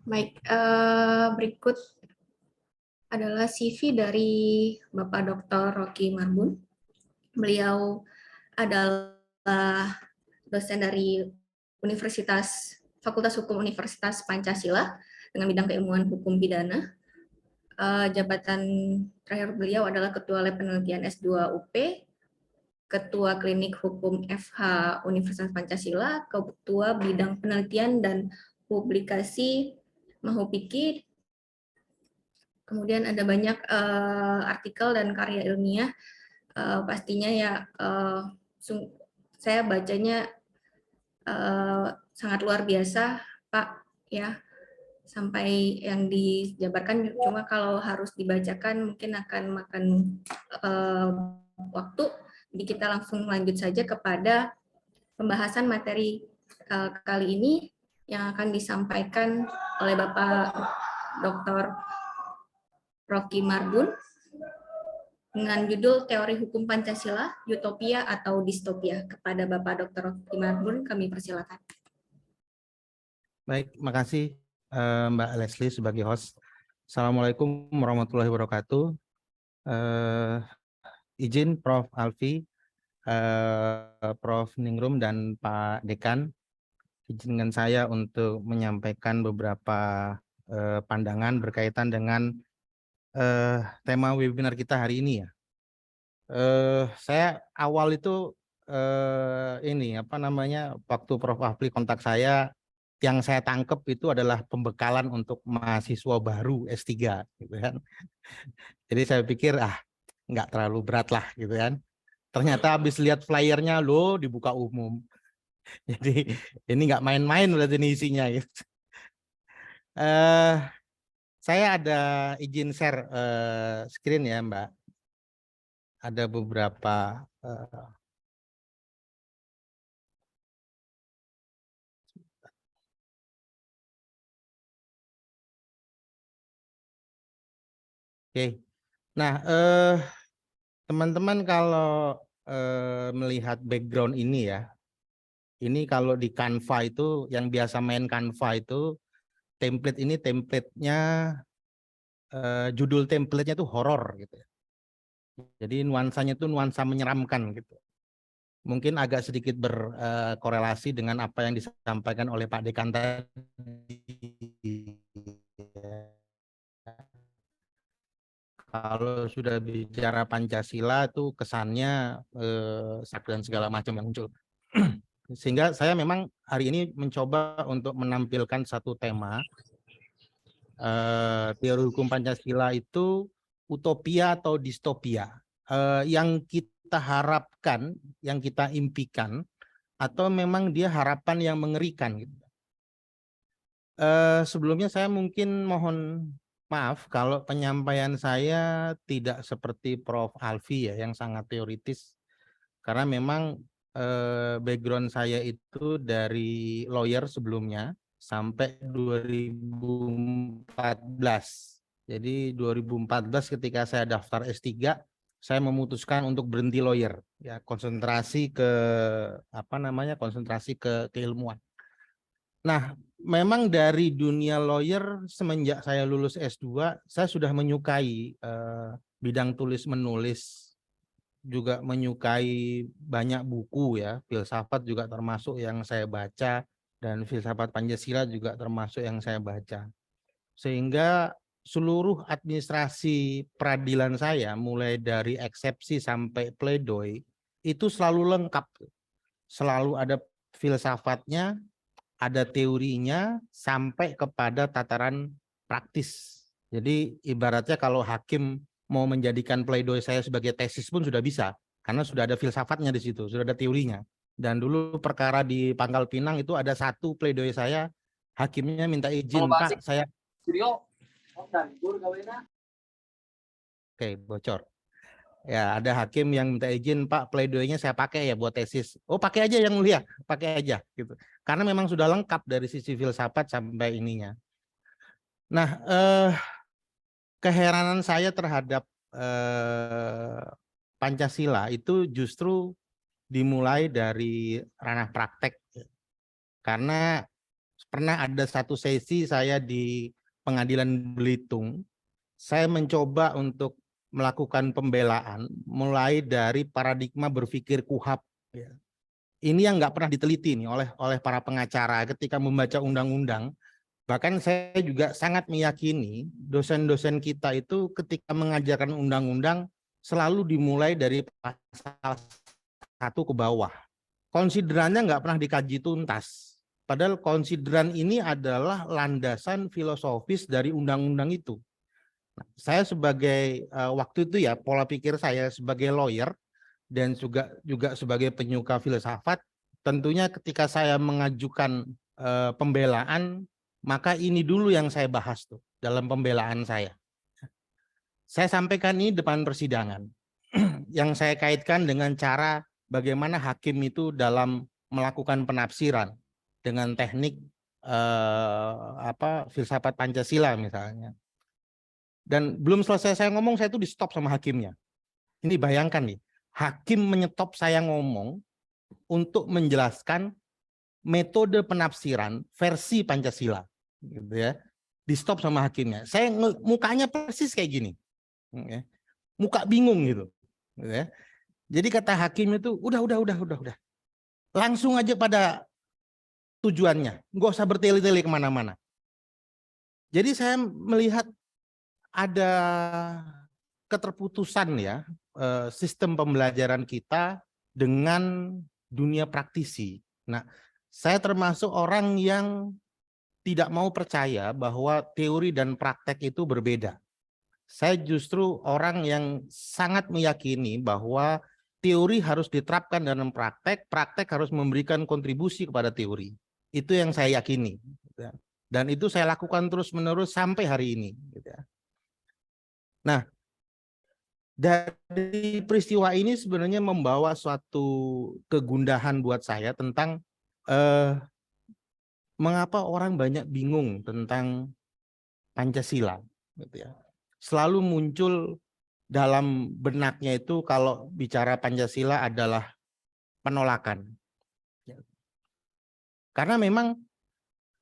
Baik, berikut adalah CV dari Bapak Dr. Rocky Marbun. Beliau adalah dosen dari Universitas Fakultas Hukum Universitas Pancasila dengan bidang keilmuan hukum pidana. Jabatan terakhir beliau adalah Ketua Lab Penelitian S2 UP, Ketua Klinik Hukum FH Universitas Pancasila, Ketua Bidang Penelitian dan Publikasi Mahupiki. Kemudian ada banyak artikel dan karya ilmiah. Pastinya ya saya bacanya sangat luar biasa, Pak, ya. Sampai yang dijabarkan, cuma kalau harus dibacakan mungkin akan makan waktu. Jadi kita langsung lanjut saja kepada pembahasan materi kali ini yang akan disampaikan oleh Bapak Dr. Rocky Marbun dengan judul Teori Hukum Pancasila, Utopia atau Distopia. Kepada Bapak Dr. Rocky Marbun kami persilakan. Baik, makasih Mbak Leslie sebagai host. Assalamualaikum warahmatullahi wabarakatuh. Izin Prof. Alfi, Prof. Ningrum, dan Pak Dekan, izinkan saya untuk menyampaikan beberapa pandangan berkaitan dengan tema webinar kita hari ini ya. Saya awal itu waktu Prof. Alfi kontak saya, yang saya tangkep itu adalah pembekalan untuk mahasiswa baru S3 gitu kan. Jadi saya pikir nggak terlalu berat lah gitu kan. Ternyata habis lihat flyernya loh dibuka umum. Jadi ini nggak main-main berarti ini isinya gitu. Saya ada izin share screen ya Mbak. Ada beberapa Oke. Nah, teman-teman kalau melihat background ini ya, ini kalau di Canva itu yang biasa main Canva itu template ini template-nya judul template-nya itu horor gitu. Jadi nuansanya itu nuansa menyeramkan gitu. Mungkin agak sedikit berkorelasi dengan apa yang disampaikan oleh Pak Dekan tadi. Kalau sudah bicara Pancasila itu kesannya dan segala macam yang muncul. Sehingga saya memang hari ini mencoba untuk menampilkan satu tema teori hukum Pancasila itu utopia atau distopia. Yang kita harapkan, yang kita impikan, atau memang dia harapan yang mengerikan. Gitu. Sebelumnya saya mungkin mohon maaf kalau penyampaian saya tidak seperti Prof. Alfi ya yang sangat teoritis, karena memang background saya itu dari lawyer sebelumnya sampai 2014. Jadi 2014 ketika saya daftar S3, saya memutuskan untuk berhenti lawyer, ya konsentrasi ke konsentrasi ke keilmuan. Nah, memang dari dunia lawyer semenjak saya lulus S2, saya sudah menyukai bidang tulis-menulis, juga menyukai banyak buku ya, filsafat juga termasuk yang saya baca, dan filsafat Pancasila juga termasuk yang saya baca. Sehingga seluruh administrasi peradilan saya, mulai dari eksepsi sampai pledoi, itu selalu lengkap. Selalu ada filsafatnya, ada teorinya sampai kepada tataran praktis. Jadi ibaratnya kalau hakim mau menjadikan pledoi saya sebagai tesis pun sudah bisa, karena sudah ada filsafatnya di situ, sudah ada teorinya. Dan dulu perkara di Pangkal Pinang itu ada satu pledoi saya, hakimnya minta izin, Pak, saya Oke, bocor. Ya, ada hakim yang minta izin, Pak, pledoinya saya pakai ya buat tesis. Oh, pakai aja yang mulia, pakai aja gitu. Karena memang sudah lengkap dari sisi filsafat sampai ininya. Nah, keheranan saya terhadap Pancasila itu justru dimulai dari ranah praktek. Karena pernah ada satu sesi saya di Pengadilan Belitung, saya mencoba untuk melakukan pembelaan mulai dari paradigma berpikir KUHAP. Ini yang nggak pernah diteliti nih oleh para pengacara ketika membaca undang-undang. Bahkan saya juga sangat meyakini dosen-dosen kita itu ketika mengajarkan undang-undang selalu dimulai dari pasal 1 ke bawah. Konsiderannya nggak pernah dikaji tuntas. Padahal konsideran ini adalah landasan filosofis dari undang-undang itu. Nah, saya sebagai waktu itu ya pola pikir saya sebagai lawyer dan juga sebagai penyuka filsafat, tentunya ketika saya mengajukan pembelaan, maka ini dulu yang saya bahas tuh dalam pembelaan saya. Saya sampaikan ini depan persidangan, yang saya kaitkan dengan cara bagaimana hakim itu dalam melakukan penafsiran dengan teknik filsafat Pancasila misalnya. Dan belum selesai saya ngomong, saya tuh di stop sama hakimnya. Ini bayangkan nih, hakim menyetop saya ngomong untuk menjelaskan metode penafsiran versi Pancasila, gitu ya. Di stop sama hakimnya. Saya mukanya persis kayak gini, muka bingung gitu, ya. Jadi kata hakim itu udah, langsung aja pada tujuannya, nggak usah bertele-tele kemana-mana. Jadi saya melihat ada keterputusan ya sistem pembelajaran kita dengan dunia praktisi. Nah, saya termasuk orang yang tidak mau percaya bahwa teori dan praktek itu berbeda. Saya justru orang yang sangat meyakini bahwa teori harus diterapkan dalam praktek, praktek harus memberikan kontribusi kepada teori. Itu yang saya yakini. Dan itu saya lakukan terus-menerus sampai hari ini. Nah, dari peristiwa ini sebenarnya membawa suatu kegundahan buat saya tentang mengapa orang banyak bingung tentang Pancasila, gitu ya. Selalu muncul dalam benaknya itu kalau bicara Pancasila adalah penolakan. Karena memang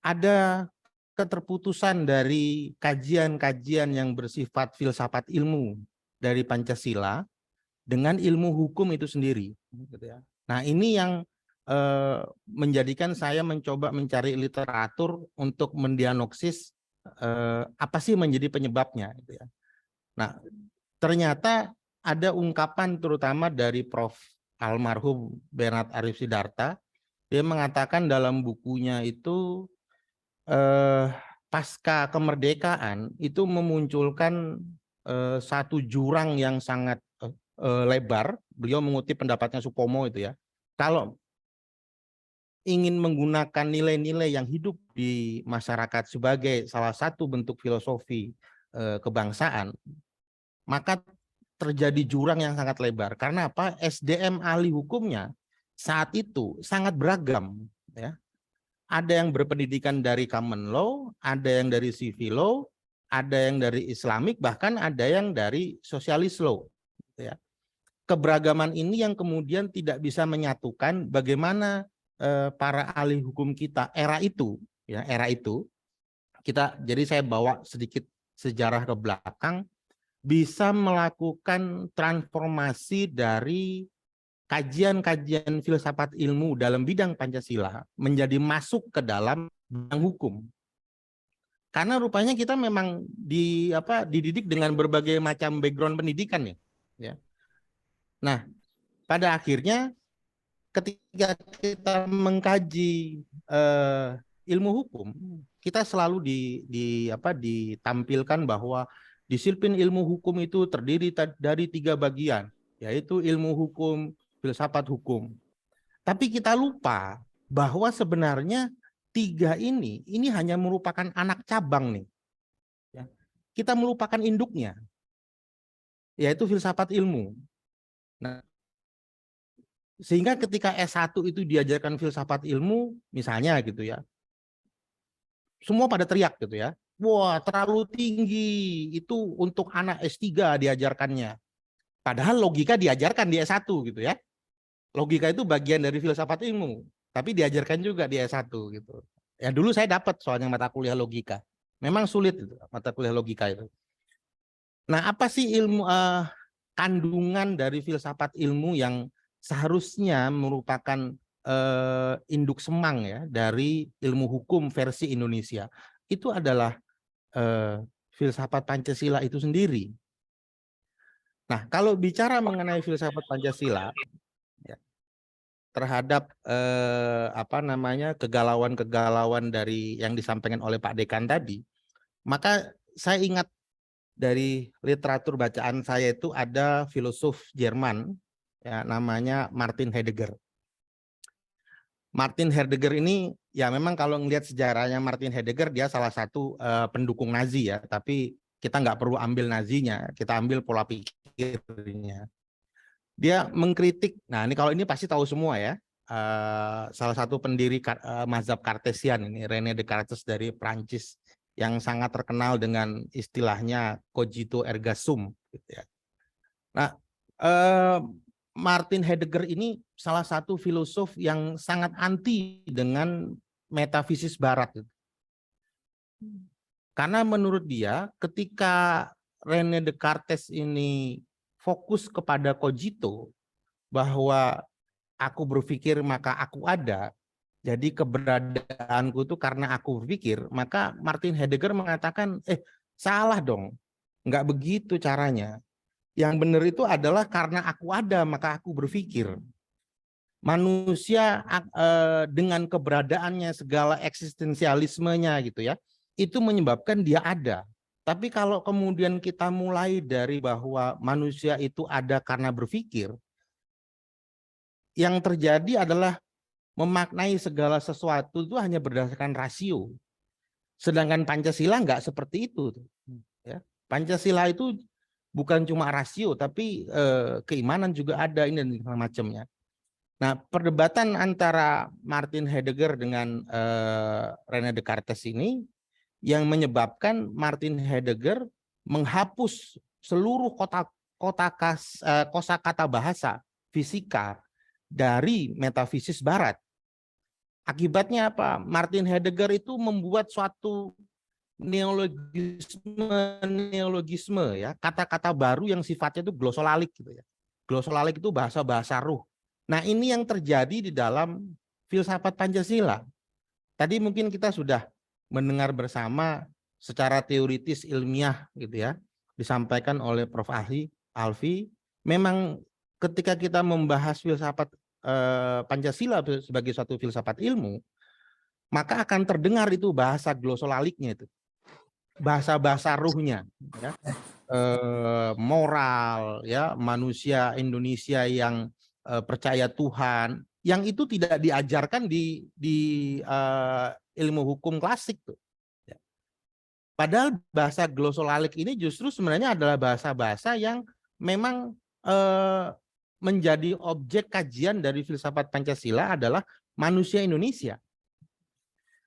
ada keterputusan dari kajian-kajian yang bersifat filsafat ilmu dari Pancasila dengan ilmu hukum itu sendiri. Nah, ini yang menjadikan saya mencoba mencari literatur untuk mendiagnosis apa sih menjadi penyebabnya. Nah, ternyata ada ungkapan terutama dari Prof. Almarhum Bernard Arif Sidarta. Dia mengatakan dalam bukunya itu pasca kemerdekaan itu memunculkan satu jurang yang sangat lebar. Beliau mengutip pendapatnya Supomo itu ya. Kalau ingin menggunakan nilai-nilai yang hidup di masyarakat sebagai salah satu bentuk filosofi kebangsaan, maka terjadi jurang yang sangat lebar. Karena apa? SDM ahli hukumnya saat itu sangat beragam ya. Ada yang berpendidikan dari common law, ada yang dari civil law, ada yang dari Islamic, bahkan ada yang dari socialist law. Ya. Keberagaman ini yang kemudian tidak bisa menyatukan bagaimana para ahli hukum kita era itu, ya era itu. Jadi saya bawa sedikit sejarah ke belakang, bisa melakukan transformasi dari kajian-kajian filsafat ilmu dalam bidang Pancasila menjadi masuk ke dalam bidang hukum. Karena rupanya kita memang dididik dengan berbagai macam background pendidikan ya. Nah, pada akhirnya ketika kita mengkaji ilmu hukum, kita selalu ditampilkan bahwa disiplin ilmu hukum itu terdiri dari 3 bagian, yaitu ilmu hukum, filsafat hukum. Tapi kita lupa bahwa sebenarnya 3 ini hanya merupakan anak cabang nih. Ya. Kita melupakan induknya, yaitu filsafat ilmu. Nah, sehingga ketika S1 itu diajarkan filsafat ilmu, misalnya gitu ya, semua pada teriak gitu ya. Wah, terlalu tinggi, itu untuk anak S3 diajarkannya. Padahal logika diajarkan di S1 gitu ya. Logika itu bagian dari filsafat ilmu, tapi diajarkan juga di S1 gitu. Ya dulu saya dapat soalnya mata kuliah logika. Memang sulit itu mata kuliah logika itu. Nah, apa sih ilmu kandungan dari filsafat ilmu yang seharusnya merupakan induk semang ya dari ilmu hukum versi Indonesia itu adalah filsafat Pancasila itu sendiri. Nah, kalau bicara mengenai filsafat Pancasila ya, terhadap kegalauan-kegalauan dari yang disampaikan oleh Pak Dekan tadi, maka saya ingat dari literatur bacaan saya itu ada filosof Jerman ya namanya Martin Heidegger. Martin Heidegger ini ya memang kalau ngelihat sejarahnya Martin Heidegger dia salah satu pendukung Nazi ya, tapi kita nggak perlu ambil Nazinya, kita ambil pola pikirnya. Dia mengkritik, nah ini kalau ini pasti tahu semua ya, salah satu pendiri mazhab Kartesian ini René Descartes dari Prancis yang sangat terkenal dengan istilahnya cogito erga sum gitu ya. Nah, Martin Heidegger ini salah satu filosof yang sangat anti dengan metafisis barat. Karena menurut dia ketika René Descartes ini fokus kepada cogito, bahwa aku berpikir maka aku ada, jadi keberadaanku itu karena aku berpikir, maka Martin Heidegger mengatakan, salah dong, nggak begitu caranya. Yang benar itu adalah karena aku ada, maka aku berpikir. Manusia dengan keberadaannya, segala eksistensialismenya gitu ya, itu menyebabkan dia ada. Tapi kalau kemudian kita mulai dari bahwa manusia itu ada karena berpikir, yang terjadi adalah memaknai segala sesuatu itu hanya berdasarkan rasio. Sedangkan Pancasila nggak seperti itu. Ya. Pancasila itu bukan cuma rasio, tapi keimanan juga ada ini dan macamnya. Nah, perdebatan antara Martin Heidegger dengan René Descartes ini yang menyebabkan Martin Heidegger menghapus seluruh kosakata bahasa fisika dari metafisis barat. Akibatnya apa? Martin Heidegger itu membuat suatu neologisme ya, kata-kata baru yang sifatnya itu glosolalik gitu ya. Glosolalik itu bahasa-bahasa ruh. Nah, ini yang terjadi di dalam filsafat Pancasila. Tadi mungkin kita sudah mendengar bersama secara teoritis ilmiah gitu ya, disampaikan oleh Prof. Alfi. Memang ketika kita membahas filsafat Pancasila sebagai suatu filsafat ilmu, maka akan terdengar itu bahasa glosolaliknya itu, bahasa-bahasa ruhnya, ya. Moral, ya, manusia Indonesia yang percaya Tuhan, yang itu tidak diajarkan di ilmu hukum klasik tuh. Ya. Padahal bahasa glosolalik ini justru sebenarnya adalah bahasa-bahasa yang memang menjadi objek kajian dari filsafat Pancasila adalah manusia Indonesia.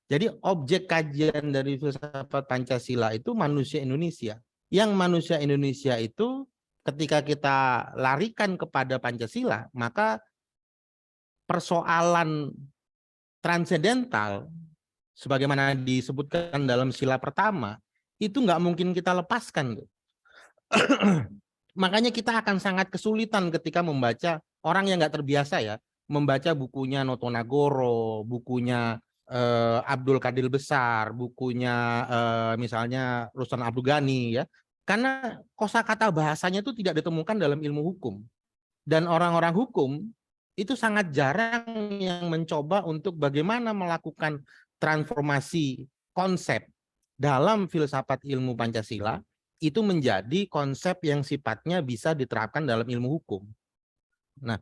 Jadi objek kajian dari filsafat Pancasila itu manusia Indonesia. Yang manusia Indonesia itu ketika kita larikan kepada Pancasila, maka persoalan transendental sebagaimana disebutkan dalam sila pertama itu nggak mungkin kita lepaskan. Makanya kita akan sangat kesulitan ketika membaca, orang yang nggak terbiasa ya, membaca bukunya Noto Nagoro, bukunya Abdul Qadir Besar, bukunya misalnya Ruslan Abdul Ghani ya, karena kosakata bahasanya itu tidak ditemukan dalam ilmu hukum. Dan orang-orang hukum itu sangat jarang yang mencoba untuk bagaimana melakukan transformasi konsep dalam filsafat ilmu Pancasila itu menjadi konsep yang sifatnya bisa diterapkan dalam ilmu hukum. Nah,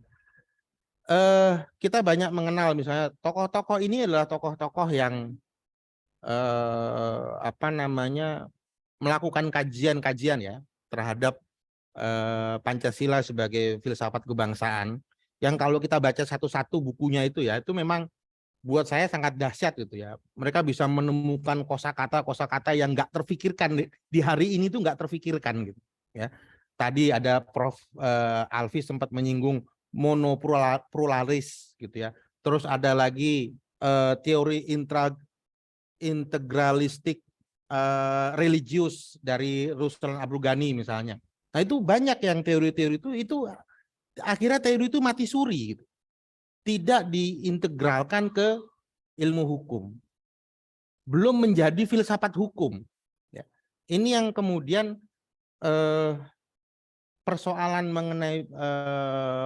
kita banyak mengenal misalnya tokoh-tokoh ini adalah tokoh-tokoh yang melakukan kajian-kajian ya terhadap Pancasila sebagai filsafat kebangsaan. Yang kalau kita baca satu-satu bukunya itu ya, itu memang buat saya sangat dahsyat gitu ya. Mereka bisa menemukan kosakata yang nggak terfikirkan di hari ini tuh nggak terfikirkan gitu ya. Tadi ada Prof. Alfi sempat menyinggung monopluralis gitu ya. Terus ada lagi teori integralistik religius dari Ruslan Abdul Ghani misalnya. Nah itu banyak yang teori-teori itu akhirnya teori itu mati suri gitu. tidak diintegralkan ke ilmu hukum, belum menjadi filsafat hukum. Ya. Ini yang kemudian persoalan mengenai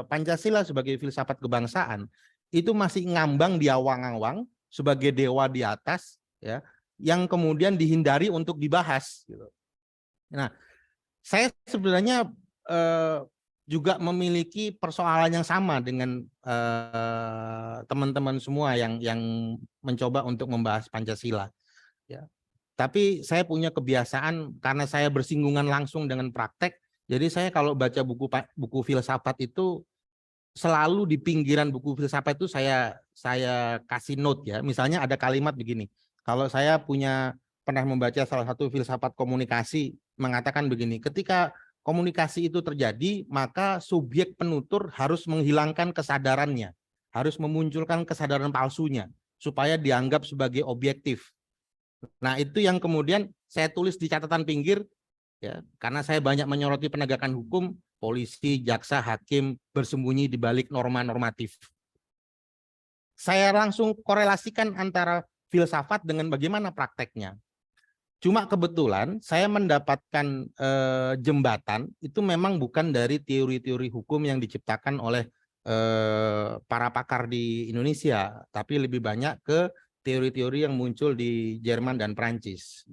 Pancasila sebagai filsafat kebangsaan itu masih ngambang di awang-awang sebagai dewa di atas, ya, yang kemudian dihindari untuk dibahas. Gitu. Nah, saya sebenarnya juga memiliki persoalan yang sama dengan teman-teman semua yang mencoba untuk membahas Pancasila. Ya. Tapi saya punya kebiasaan karena saya bersinggungan langsung dengan praktek, jadi saya kalau baca buku filsafat itu selalu di pinggiran buku filsafat itu saya kasih note ya. Misalnya ada kalimat begini. Kalau saya pernah membaca salah satu filsafat komunikasi mengatakan begini, ketika komunikasi itu terjadi, maka subjek penutur harus menghilangkan kesadarannya, harus memunculkan kesadaran palsunya, supaya dianggap sebagai objektif. Nah, itu yang kemudian saya tulis di catatan pinggir, ya, karena saya banyak menyoroti penegakan hukum, polisi, jaksa, hakim bersembunyi di balik norma normatif. Saya langsung korelasikan antara filsafat dengan bagaimana prakteknya. Cuma kebetulan saya mendapatkan jembatan itu memang bukan dari teori-teori hukum yang diciptakan oleh para pakar di Indonesia, tapi lebih banyak ke teori-teori yang muncul di Jerman dan Prancis.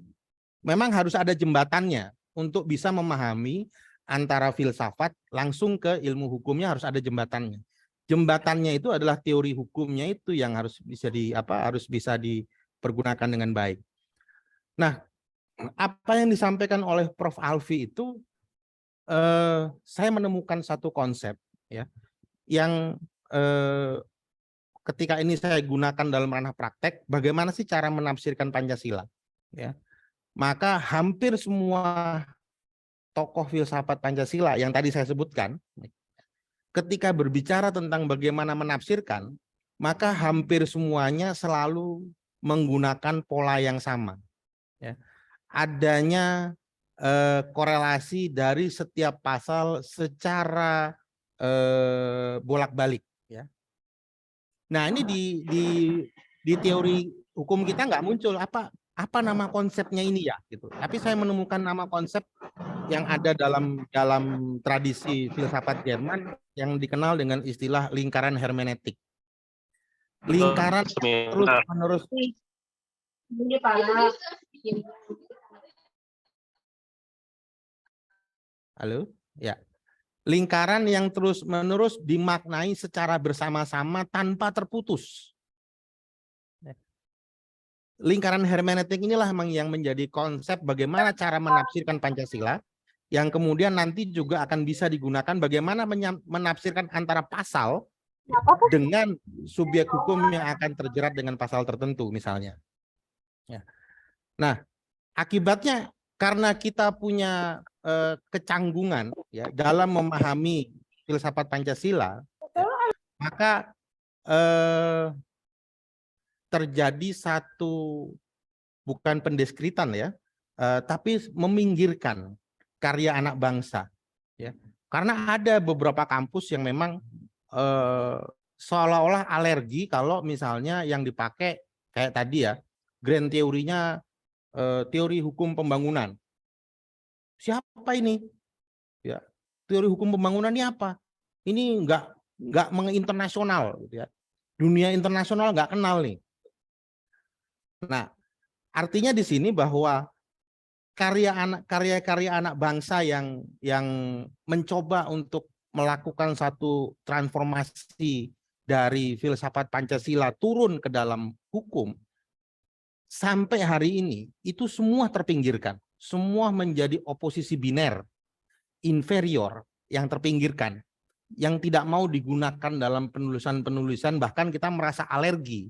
Memang harus ada jembatannya untuk bisa memahami antara filsafat langsung ke ilmu hukumnya, harus ada jembatannya. Jembatannya itu adalah teori hukumnya itu yang harus bisa dipergunakan dengan baik. Nah, apa yang disampaikan oleh Prof. Alfi itu saya menemukan satu konsep ya yang ketika ini saya gunakan dalam ranah praktek, bagaimana sih cara menafsirkan Pancasila ya. Maka hampir semua tokoh filsafat Pancasila yang tadi saya sebutkan ketika berbicara tentang bagaimana menafsirkan, maka hampir semuanya selalu menggunakan pola yang sama ya. Adanya korelasi dari setiap pasal secara bolak-balik ya. Nah, ini di teori hukum kita nggak muncul apa nama konsepnya ini ya gitu. Tapi saya menemukan nama konsep yang ada dalam tradisi filsafat Jerman yang dikenal dengan istilah lingkaran hermeneutik. Lingkaran terus-menerus. Halo? Ya. Lingkaran yang terus-menerus dimaknai secara bersama-sama tanpa terputus. Lingkaran hermeneutik inilah yang menjadi konsep bagaimana cara menafsirkan Pancasila, yang kemudian nanti juga akan bisa digunakan bagaimana menafsirkan antara pasal dengan subjek hukum yang akan terjerat dengan pasal tertentu misalnya. Ya. Nah, akibatnya karena kita punya kecanggungan ya dalam memahami filsafat Pancasila, ya, maka terjadi satu bukan pendeskritan ya, tapi meminggirkan karya anak bangsa ya. Karena ada beberapa kampus yang memang seolah-olah alergi kalau misalnya yang dipakai kayak tadi ya, grand teorinya teori hukum pembangunan. Siapa ini? Ya, teori hukum pembangunan ini apa? Ini nggak menginternasional, gitu ya. Dunia internasional nggak kenal nih. Nah, artinya di sini bahwa karya-karya anak bangsa yang mencoba untuk melakukan satu transformasi dari filsafat Pancasila turun ke dalam hukum, sampai hari ini itu semua terpinggirkan. Semua menjadi oposisi biner, inferior, yang terpinggirkan, yang tidak mau digunakan dalam penulisan-penulisan, bahkan kita merasa alergi.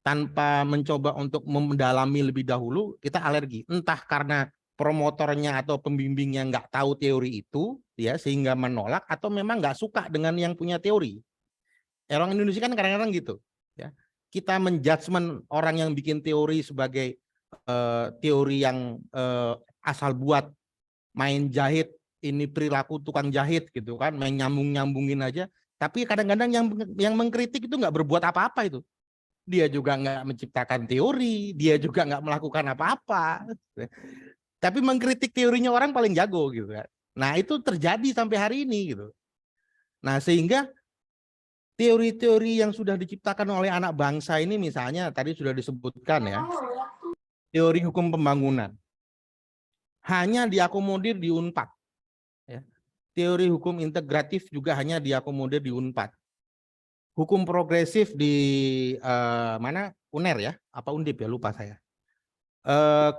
Tanpa mencoba untuk mendalami lebih dahulu, kita alergi. Entah karena promotornya atau pembimbingnya nggak tahu teori itu, ya sehingga menolak, atau memang nggak suka dengan yang punya teori. Orang Indonesia kan kadang-kadang gitu. Ya. Kita menjudgment orang yang bikin teori sebagai teori yang asal buat, main jahit, ini perilaku tukang jahit gitu kan, main nyambung-nyambungin aja. Tapi kadang-kadang yang mengkritik itu nggak berbuat apa-apa itu. Dia juga nggak menciptakan teori, dia juga nggak melakukan apa-apa. Tapi mengkritik teorinya orang paling jago gitu kan. Nah, itu terjadi sampai hari ini gitu. Nah, sehingga teori-teori yang sudah diciptakan oleh anak bangsa ini misalnya tadi sudah disebutkan ya, teori hukum pembangunan hanya diakomodir di Unpad. Ya. Teori hukum integratif juga hanya diakomodir di Unpad. Hukum progresif di mana? UNER ya, apa Undip ya, lupa saya.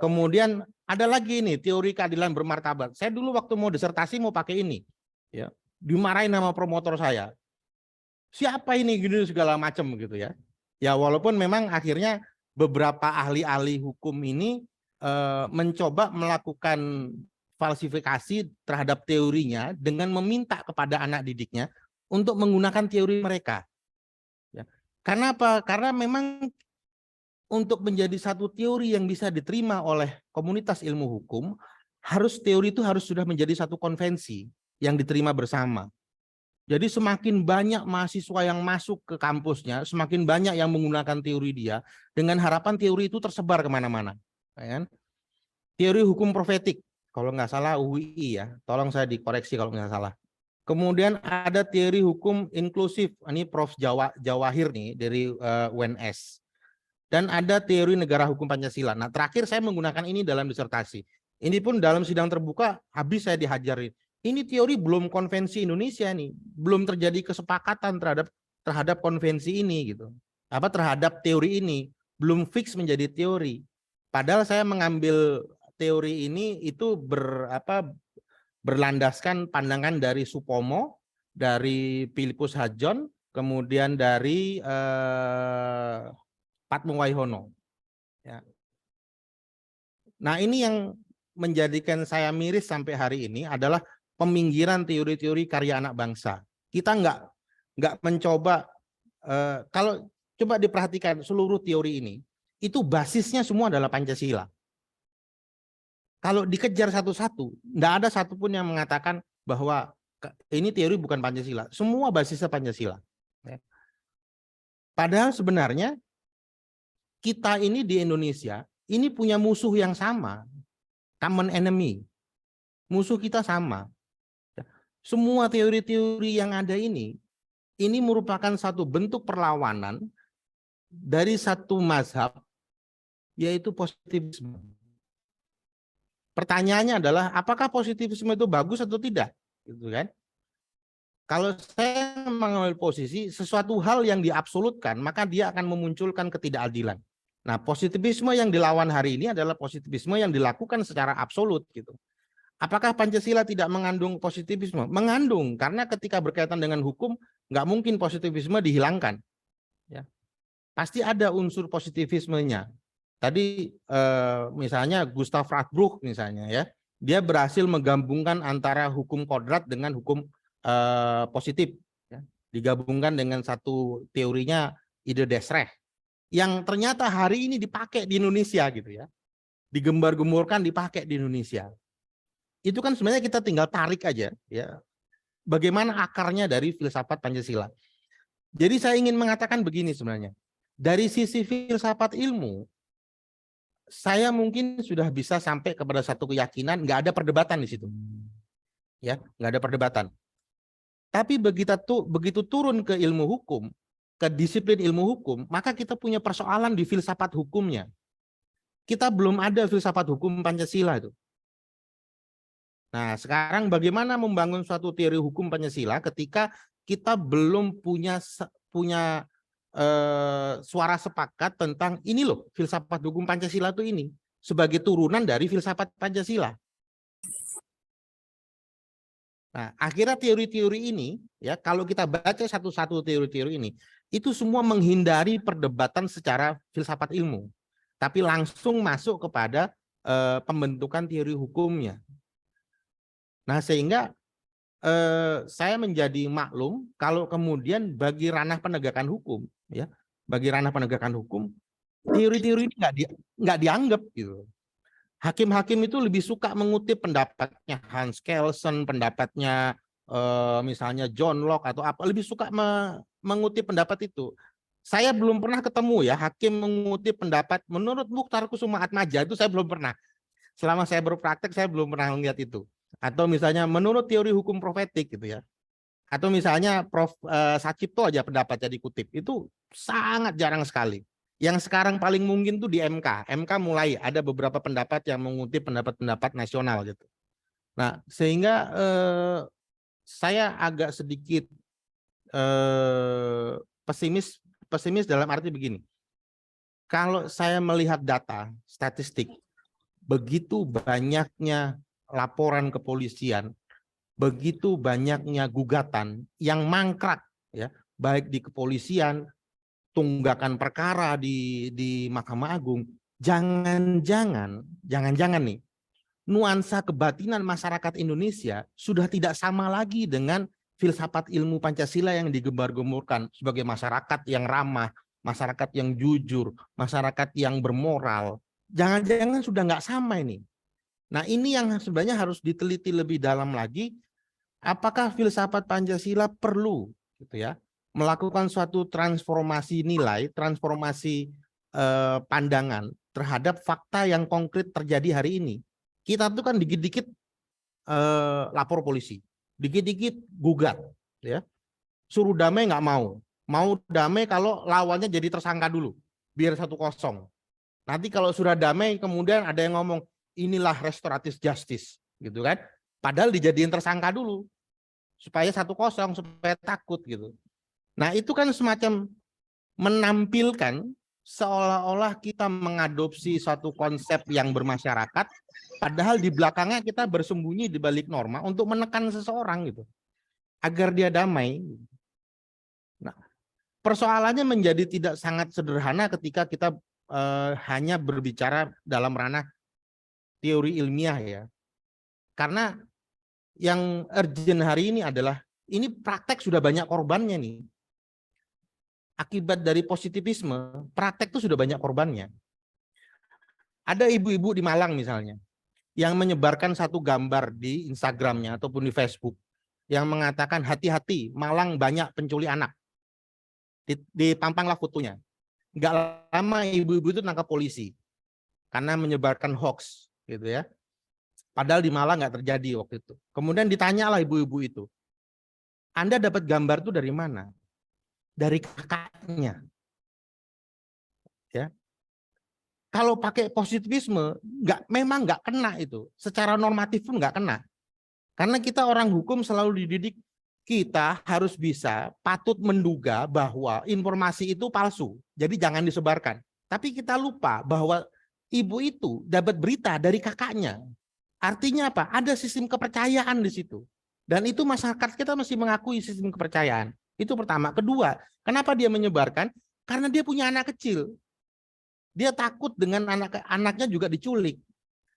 Kemudian ada lagi nih teori keadilan bermartabat. Saya dulu waktu mau disertasi mau pakai ini, ya, dimarahin sama promotor saya. Siapa ini gini segala macam gitu ya. Ya walaupun memang akhirnya beberapa ahli-ahli hukum ini mencoba melakukan falsifikasi terhadap teorinya dengan meminta kepada anak didiknya untuk menggunakan teori mereka. Ya. Karena apa? Karena memang untuk menjadi satu teori yang bisa diterima oleh komunitas ilmu hukum, teori itu harus sudah menjadi satu konvensi yang diterima bersama. Jadi semakin banyak mahasiswa yang masuk ke kampusnya, semakin banyak yang menggunakan teori dia, dengan harapan teori itu tersebar kemana-mana. Ya kan? Teori hukum profetik, kalau nggak salah UII ya, tolong saya dikoreksi kalau nggak salah. Kemudian ada teori hukum inklusif, ini Prof. Jawahir nih dari UNS. Dan ada teori negara hukum Pancasila. Nah, terakhir saya menggunakan ini dalam disertasi. Ini pun dalam sidang terbuka habis saya dihajarin. Ini teori belum konvensi Indonesia nih, belum terjadi kesepakatan terhadap konvensi ini gitu. Apa terhadap teori ini belum fix menjadi teori. Padahal saya mengambil teori ini itu berlandaskan pandangan dari Supomo, dari Philippus Hadjon, kemudian dari Patmowaihono. Ya. Nah, ini yang menjadikan saya miris sampai hari ini adalah peminggiran teori-teori karya anak bangsa. Kita nggak mencoba, kalau coba diperhatikan seluruh teori ini, itu basisnya semua adalah Pancasila. Kalau dikejar satu-satu, nggak ada satupun yang mengatakan bahwa ini teori bukan Pancasila. Semua basisnya Pancasila. Padahal sebenarnya kita ini di Indonesia ini punya musuh yang sama, common enemy. Musuh kita sama. Semua teori-teori yang ada ini merupakan satu bentuk perlawanan dari satu mazhab, yaitu positivisme. Pertanyaannya adalah apakah positivisme itu bagus atau tidak, gitu kan? Kalau saya mengambil posisi sesuatu hal yang diabsolutkan, maka dia akan memunculkan ketidakadilan. Nah, positivisme yang dilawan hari ini adalah positivisme yang dilakukan secara absolut, gitu. Apakah Pancasila tidak mengandung positivisme? Mengandung, karena ketika berkaitan dengan hukum, nggak mungkin positivisme dihilangkan. Ya. Pasti ada unsur positivismenya. Tadi misalnya Gustav Radbruch misalnya ya, dia berhasil menggabungkan antara hukum kodrat dengan hukum positif. Ya. Digabungkan dengan satu teorinya ide Desreh, yang ternyata hari ini dipakai di Indonesia gitu ya. Digembar-gemborkan dipakai di Indonesia. Itu kan sebenarnya kita tinggal tarik aja ya, bagaimana akarnya dari filsafat Pancasila. Jadi saya ingin mengatakan begini sebenarnya, dari sisi filsafat ilmu saya mungkin sudah bisa sampai kepada satu keyakinan, nggak ada perdebatan di situ, ya nggak ada perdebatan. Tapi begitu turun ke ilmu hukum, ke disiplin ilmu hukum, maka kita punya persoalan di filsafat hukumnya. Kita belum ada filsafat hukum Pancasila itu. Nah, sekarang bagaimana membangun suatu teori hukum Pancasila ketika kita belum punya suara sepakat tentang ini loh, filsafat hukum Pancasila itu ini sebagai turunan dari filsafat Pancasila. Nah, akhirnya teori-teori ini ya, kalau kita baca satu-satu teori-teori ini, itu semua menghindari perdebatan secara filsafat ilmu, tapi langsung masuk kepada pembentukan teori hukumnya. Nah, sehingga saya menjadi maklum kalau kemudian bagi ranah penegakan hukum, ya, bagi ranah penegakan hukum, teori-teori ini nggak dianggap gitu. Hakim-hakim itu lebih suka mengutip pendapatnya Hans Kelsen, pendapatnya misalnya John Locke atau apa, lebih suka mengutip pendapat itu. Saya belum pernah ketemu ya hakim mengutip pendapat menurut Mukhtar Kusuma Atmaja, itu saya belum pernah. Selama saya berpraktek saya belum pernah melihat itu. Atau misalnya menurut teori hukum profetik gitu ya. Atau misalnya Prof. Sacipto aja pendapatnya dikutip. Itu sangat jarang sekali. Yang sekarang paling mungkin tuh di MK. MK mulai ada beberapa pendapat yang mengutip pendapat-pendapat nasional gitu. Nah, sehingga saya agak sedikit pesimis dalam arti begini. Kalau saya melihat data statistik, begitu banyaknya laporan kepolisian, begitu banyaknya gugatan yang mangkrak ya, baik di kepolisian, tunggakan perkara di Mahkamah Agung, jangan-jangan nih nuansa kebatinan masyarakat Indonesia sudah tidak sama lagi dengan filsafat ilmu Pancasila yang digembar-gemborkan sebagai masyarakat yang ramah, masyarakat yang jujur, masyarakat yang bermoral. Jangan-jangan sudah nggak sama ini. Nah, ini yang sebenarnya harus diteliti lebih dalam lagi. Apakah filsafat Pancasila perlu gitu ya melakukan suatu transformasi nilai, transformasi pandangan terhadap fakta yang konkret terjadi hari ini? Kita tuh kan dikit-dikit lapor polisi, dikit-dikit gugat, ya. Suruh damai nggak mau damai kalau lawannya jadi tersangka dulu, biar 1-0. Nanti kalau sudah damai, kemudian ada yang ngomong inilah restoratif justice, gitu kan? Padahal dijadiin tersangka dulu, supaya 1-0, supaya takut gitu. Nah itu kan semacam menampilkan seolah-olah kita mengadopsi suatu konsep yang bermasyarakat, padahal di belakangnya kita bersembunyi di balik norma untuk menekan seseorang gitu, agar dia damai. Nah, persoalannya menjadi tidak sangat sederhana ketika kita hanya berbicara dalam ranah teori ilmiah ya, karena yang urgent hari ini adalah ini praktek sudah banyak korbannya nih. Akibat dari positivisme, praktek itu sudah banyak korbannya. Ada ibu-ibu di Malang misalnya, yang menyebarkan satu gambar di Instagramnya ataupun di Facebook, yang mengatakan hati-hati, Malang banyak penculik anak. Dipampanglah fotonya. Nggak lama ibu-ibu itu nangkap polisi, karena menyebarkan hoax, gitu ya. Padahal di Malang nggak terjadi waktu itu. Kemudian ditanyalah ibu-ibu itu, Anda dapat gambar itu dari mana? Dari kakaknya, ya. Kalau pakai positivisme, memang nggak kena itu. Secara normatif pun nggak kena. Karena kita orang hukum selalu dididik, kita harus bisa patut menduga bahwa informasi itu palsu. Jadi jangan disebarkan. Tapi kita lupa bahwa ibu itu dapat berita dari kakaknya. Artinya apa? Ada sistem kepercayaan di situ. Dan itu masyarakat kita mesti mengakui sistem kepercayaan. Itu pertama. Kedua, kenapa dia menyebarkan? Karena dia punya anak kecil. Dia takut dengan anaknya juga diculik.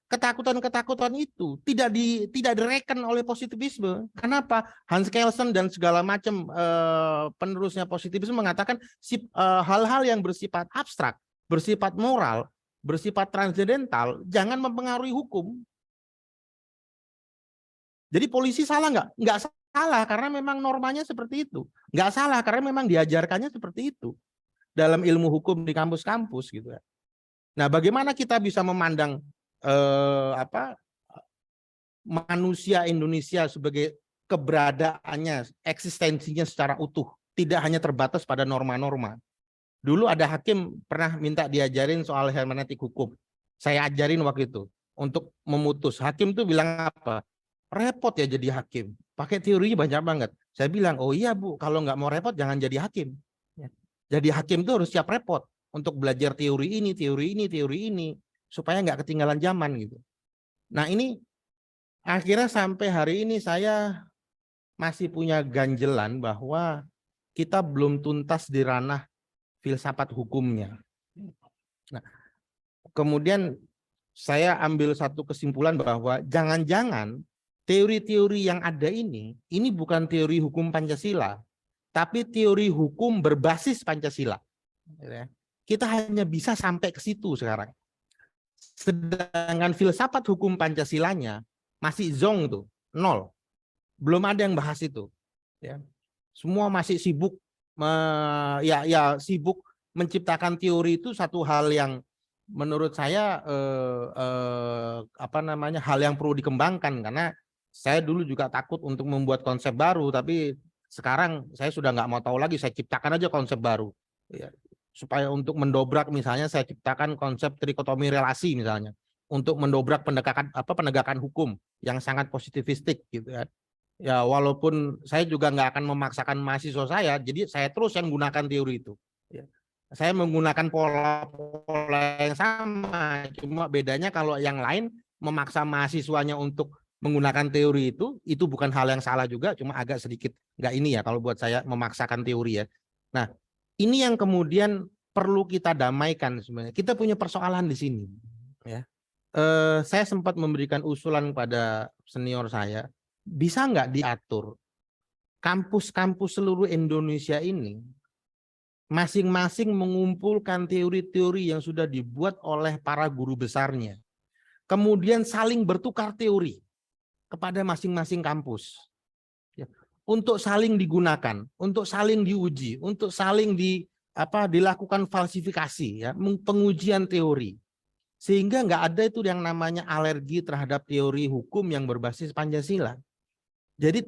Ketakutan-ketakutan itu tidak direken oleh positivisme. Kenapa? Hans Kelsen dan segala macam penerusnya positivisme mengatakan hal-hal yang bersifat abstrak, bersifat moral, bersifat transendental, jangan mempengaruhi hukum. Jadi polisi salah nggak? Nggak salah, karena memang normanya seperti itu. Nggak salah, karena memang diajarkannya seperti itu dalam ilmu hukum di kampus-kampus gitu. Nah, bagaimana kita bisa memandang manusia Indonesia sebagai keberadaannya, eksistensinya secara utuh, tidak hanya terbatas pada norma-norma. Dulu ada hakim pernah minta diajarin soal hermeneutik hukum. Saya ajarin waktu itu untuk memutus. Hakim tuh bilang apa? Repot ya jadi hakim, pakai teorinya banyak banget. Saya bilang, oh iya Bu, kalau nggak mau repot jangan jadi hakim. Jadi hakim itu harus siap repot untuk belajar teori ini, supaya nggak ketinggalan zaman gitu. Nah ini akhirnya sampai hari ini saya masih punya ganjelan bahwa kita belum tuntas di ranah filsafat hukumnya. Nah, kemudian saya ambil satu kesimpulan bahwa jangan-jangan teori-teori yang ada ini bukan teori hukum Pancasila, tapi teori hukum berbasis Pancasila. Kita hanya bisa sampai ke situ sekarang. Sedangkan filsafat hukum Pancasilanya masih zong tuh, 0. belum ada yang bahas itu. Ya. Semua masih sibuk, sibuk menciptakan teori itu satu hal yang menurut saya hal yang perlu dikembangkan, karena saya dulu juga takut untuk membuat konsep baru, tapi sekarang saya sudah nggak mau tahu lagi, saya ciptakan aja konsep baru. Ya. Supaya untuk mendobrak misalnya saya ciptakan konsep trikotomi relasi misalnya, untuk mendobrak penegakan hukum yang sangat positivistik gitu ya. Ya walaupun saya juga nggak akan memaksakan mahasiswa saya, jadi saya terus yang gunakan teori itu. Ya. Saya menggunakan pola-pola yang sama, cuma bedanya kalau yang lain memaksa mahasiswanya untuk menggunakan teori itu bukan hal yang salah juga, cuma agak sedikit nggak ini ya kalau buat saya memaksakan teori ya. Nah ini yang kemudian perlu kita damaikan sebenarnya. Kita punya persoalan di sini. Ya. Saya sempat memberikan usulan pada senior saya, bisa nggak diatur kampus-kampus seluruh Indonesia ini masing-masing mengumpulkan teori-teori yang sudah dibuat oleh para guru besarnya, kemudian saling bertukar teori kepada masing-masing kampus, ya, untuk saling digunakan, untuk saling diuji, untuk saling dilakukan falsifikasi, ya, pengujian teori, sehingga nggak ada itu yang namanya alergi terhadap teori hukum yang berbasis Pancasila. Jadi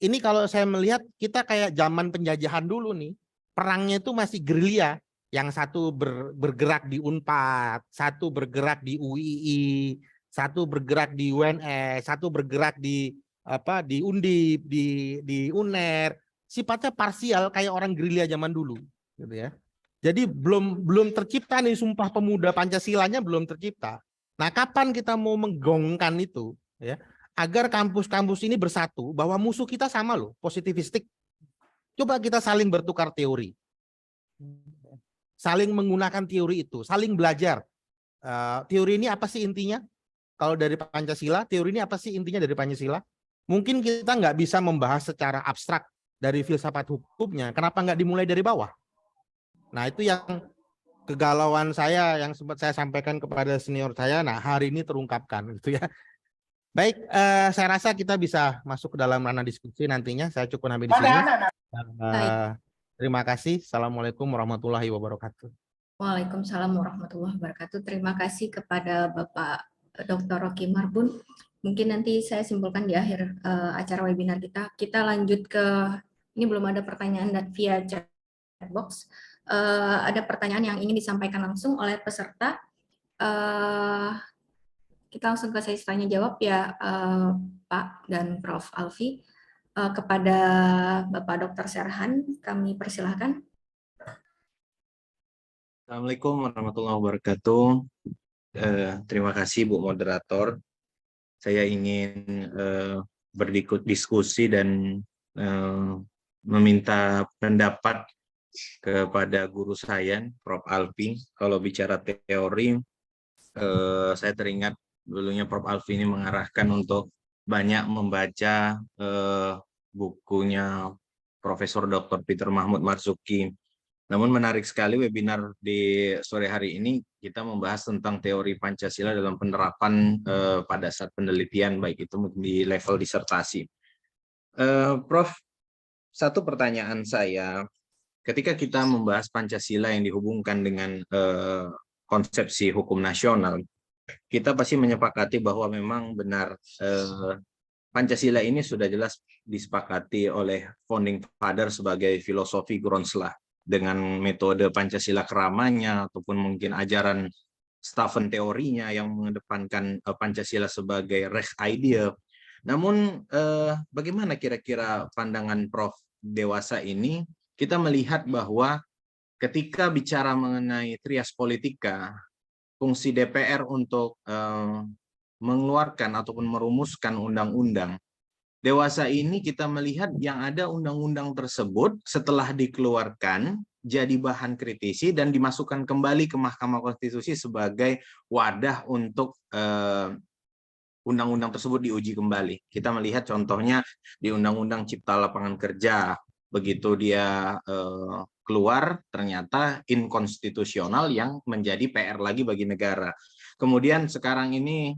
ini kalau saya melihat kita kayak zaman penjajahan dulu nih, perangnya itu masih gerilya, yang satu bergerak di UNPAD, satu bergerak di UII, satu bergerak di UNS, satu bergerak di Undip, di UNER, sifatnya parsial kayak orang gerilya zaman dulu, gitu ya. Jadi belum tercipta nih Sumpah Pemuda Pancasilanya, belum tercipta. Nah, kapan kita mau menggongkan itu, ya? Agar kampus-kampus ini bersatu bahwa musuh kita sama loh, positivistik. Coba kita saling bertukar teori, saling menggunakan teori itu, saling belajar. Teori ini apa sih intinya? Kalau dari Pancasila, teori ini apa sih intinya dari Pancasila? Mungkin kita nggak bisa membahas secara abstrak dari filsafat hukumnya. Kenapa nggak dimulai dari bawah? Nah itu yang kegalauan saya yang sempat saya sampaikan kepada senior saya. Nah hari ini terungkapkan, gitu ya. Baik, saya rasa kita bisa masuk ke dalam ranah diskusi nantinya. Saya cukup sampai di sini. Terima kasih. Assalamualaikum warahmatullahi wabarakatuh. Waalaikumsalam warahmatullahi wabarakatuh. Terima kasih kepada Bapak Dr. Rocky Marbun. Mungkin nanti saya simpulkan di akhir acara webinar kita. Kita lanjut ke, ini belum ada pertanyaan via chat box. Ada pertanyaan yang ingin disampaikan langsung oleh peserta. Kita langsung ke sesi tanya jawab ya, Pak dan Prof. Alfi. Kepada Bapak Dr. Serhan, kami persilahkan. Assalamualaikum warahmatullahi wabarakatuh. Terima kasih Bu Moderator. Saya ingin berdiskusi dan meminta pendapat kepada guru saya, Prof. Alfi. Kalau bicara teori, saya teringat dulunya Prof. Alfi ini mengarahkan untuk banyak membaca bukunya Profesor Dr. Peter Mahmud Marzuki. Namun menarik sekali webinar di sore hari ini kita membahas tentang teori Pancasila dalam penerapan pada saat penelitian, baik itu di level disertasi. Prof, satu pertanyaan saya, ketika kita membahas Pancasila yang dihubungkan dengan konsepsi hukum nasional, kita pasti menyepakati bahwa memang benar Pancasila ini sudah jelas disepakati oleh founding father sebagai filosofi Groundslah dengan metode Pancasila keramanya ataupun mungkin ajaran Staffen teorinya yang mengedepankan Pancasila sebagai Recht idea. Namun bagaimana kira-kira pandangan Prof dewasa ini? Kita melihat bahwa ketika bicara mengenai trias politika, fungsi DPR untuk mengeluarkan ataupun merumuskan undang-undang, dewasa ini kita melihat yang ada undang-undang tersebut setelah dikeluarkan jadi bahan kritisi dan dimasukkan kembali ke Mahkamah Konstitusi sebagai wadah untuk undang-undang tersebut diuji kembali. Kita melihat contohnya di Undang-Undang Cipta Lapangan Kerja, begitu dia keluar ternyata inkonstitusional yang menjadi PR lagi bagi negara. Kemudian sekarang ini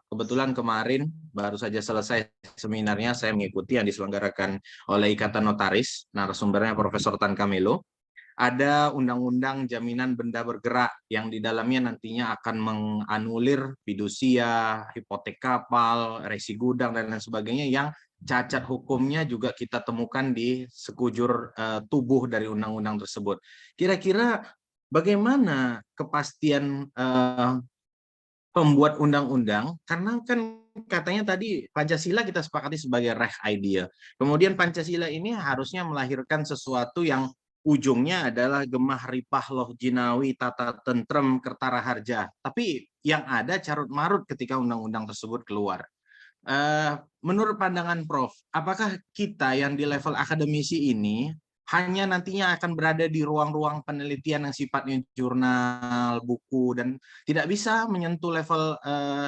kebetulan kemarin baru saja selesai seminarnya, saya mengikuti yang diselenggarakan oleh Ikatan Notaris, narasumbernya Profesor Tan Camilo. Ada Undang-Undang Jaminan Benda Bergerak yang di dalamnya nantinya akan menganulir fidusia, hipotek kapal, resi gudang, dan lain sebagainya yang cacat hukumnya juga kita temukan di sekujur tubuh dari undang-undang tersebut. Kira-kira bagaimana kepastian pembuat undang-undang, karena kan katanya tadi Pancasila kita sepakati sebagai Reich Idea. Kemudian Pancasila ini harusnya melahirkan sesuatu yang ujungnya adalah gemah ripah loh jinawi tata tentrem kertara harja. Tapi yang ada carut marut ketika undang-undang tersebut keluar. Menurut pandangan Prof, apakah kita yang di level akademisi ini hanya nantinya akan berada di ruang-ruang penelitian yang sifatnya jurnal, buku, dan tidak bisa menyentuh level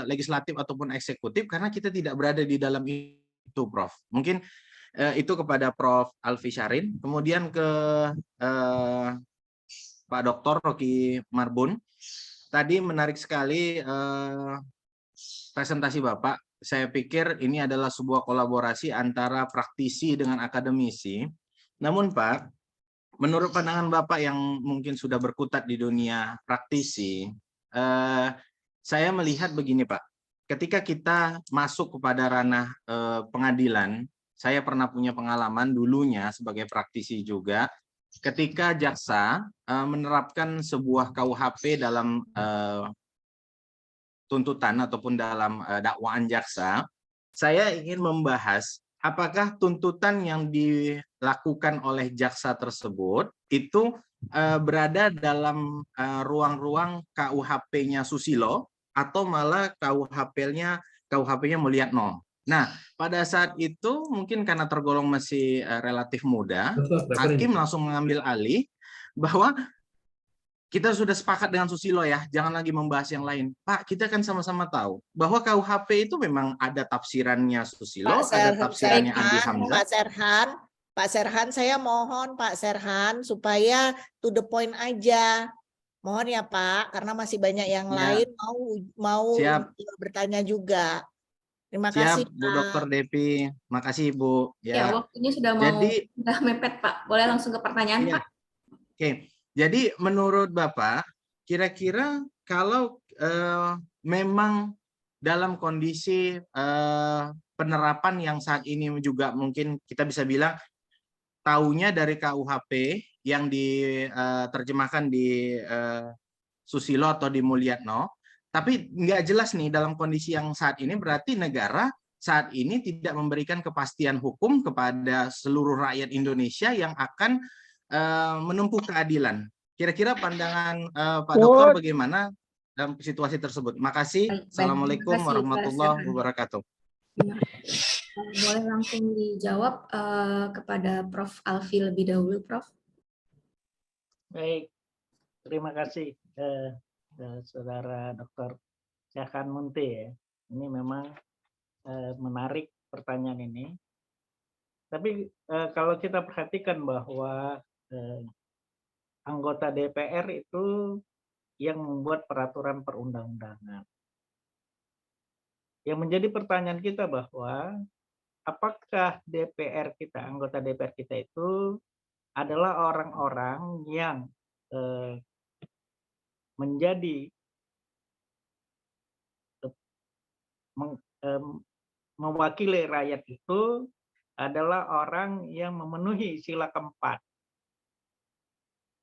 legislatif ataupun eksekutif karena kita tidak berada di dalam itu, Prof? Mungkin itu kepada Prof. Alfi Syarin. Kemudian ke Pak Dr. Rocky Marbun. Tadi menarik sekali presentasi Bapak. Saya pikir ini adalah sebuah kolaborasi antara praktisi dengan akademisi. Namun Pak, menurut pandangan Bapak yang mungkin sudah berkutat di dunia praktisi, saya melihat begini Pak. Ketika kita masuk kepada ranah pengadilan, saya pernah punya pengalaman dulunya sebagai praktisi juga, ketika jaksa menerapkan sebuah KUHP dalam tuntutan ataupun dalam dakwaan jaksa, saya ingin membahas apakah tuntutan yang dilakukan oleh jaksa tersebut itu berada dalam ruang-ruang KUHP-nya Susilo atau malah KUHP-nya Mulyatno. Nah, pada saat itu mungkin karena tergolong masih relatif muda, hakim langsung mengambil alih bahwa kita sudah sepakat dengan Susilo ya, jangan lagi membahas yang lain. Pak, kita kan sama-sama tahu bahwa KUHP itu memang ada tafsirannya Susilo, ada tafsirannya Andi Hamzah. Pak Serhan, saya mohon Pak Serhan supaya to the point aja. Mohon ya Pak, karena masih banyak yang lain mau bertanya juga. Terima kasih Bu Dr. Depi, makasih Bu. Ya, waktunya sudah mepet Pak. Boleh langsung ke pertanyaan Pak? Oke, jadi menurut Bapak, kira-kira kalau memang dalam kondisi penerapan yang saat ini juga mungkin kita bisa bilang taunya dari KUHP yang diterjemahkan di Susilo atau di Mulyatno, tapi nggak jelas nih dalam kondisi yang saat ini berarti negara saat ini tidak memberikan kepastian hukum kepada seluruh rakyat Indonesia yang akan menempuh keadilan. Kira-kira pandangan Pak Dokter bagaimana dalam situasi tersebut? Makasih. Assalamualaikum warahmatullahi wabarakatuh. Boleh langsung dijawab kepada Prof. Alfi lebih dahulu, Prof. Baik, terima kasih Saudara Dr. Syahkan Munte ya. Ini memang menarik pertanyaan ini. Tapi kalau kita perhatikan bahwa anggota DPR itu yang membuat peraturan perundang-undangan. Yang menjadi pertanyaan kita bahwa apakah DPR kita, anggota DPR kita itu adalah orang-orang yang menjadi mewakili rakyat itu adalah orang yang memenuhi sila keempat,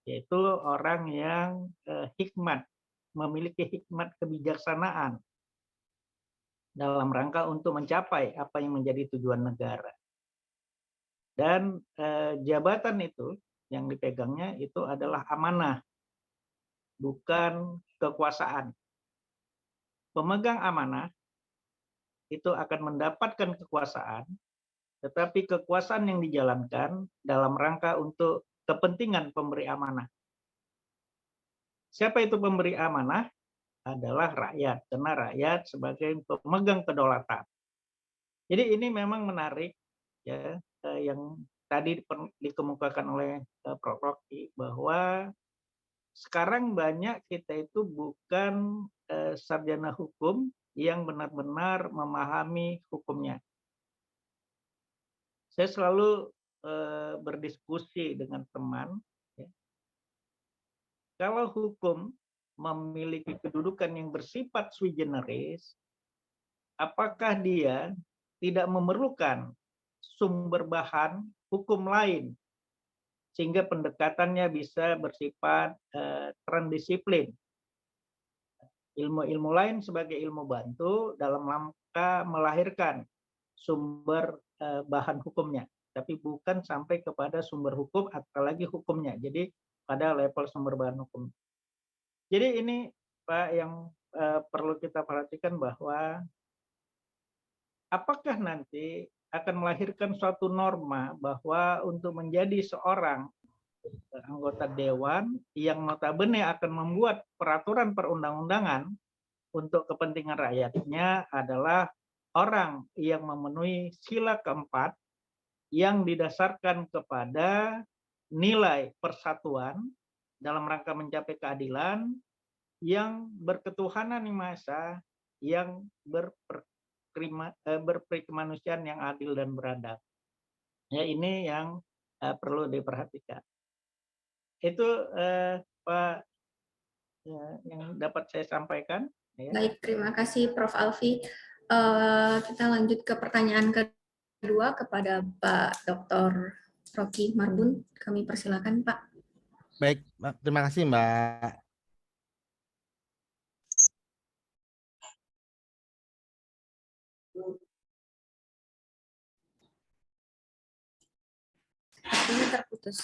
yaitu orang yang hikmat, memiliki hikmat kebijaksanaan dalam rangka untuk mencapai apa yang menjadi tujuan negara. Dan jabatan itu yang dipegangnya itu adalah amanah, bukan kekuasaan. Pemegang amanah itu akan mendapatkan kekuasaan, tetapi kekuasaan yang dijalankan dalam rangka untuk kepentingan pemberi amanah. Siapa itu pemberi amanah? Adalah rakyat, karena rakyat sebagai pemegang kedaulatan. Jadi ini memang menarik ya, yang tadi dikemukakan oleh Prof. Rocky bahwa sekarang banyak kita itu bukan sarjana hukum yang benar-benar memahami hukumnya. Saya selalu berdiskusi dengan teman, ya. Kalau hukum memiliki kedudukan yang bersifat sui generis, apakah dia tidak memerlukan sumber bahan hukum lain sehingga pendekatannya bisa bersifat transdisiplin. Ilmu-ilmu lain sebagai ilmu bantu dalam rangka melahirkan sumber bahan hukumnya, tapi bukan sampai kepada sumber hukum atau lagi hukumnya. Jadi pada level sumber bahan hukum. Jadi ini Pak yang perlu kita perhatikan, bahwa apakah nanti akan melahirkan suatu norma bahwa untuk menjadi seorang anggota dewan yang notabene akan membuat peraturan perundang-undangan untuk kepentingan rakyatnya adalah orang yang memenuhi sila keempat yang didasarkan kepada nilai persatuan dalam rangka mencapai keadilan, yang berketuhanan yang Maha Esa, yang berperikemanusiaan yang adil dan beradab. Ya, ini yang perlu diperhatikan. Itu Pak yang dapat saya sampaikan. Ya. Baik, terima kasih Prof. Alfi. Kita lanjut ke pertanyaan kedua kepada Pak Dr. Rocky Marbun. Kami persilakan, Pak. Baik, terima kasih Mbak. Ini terputus.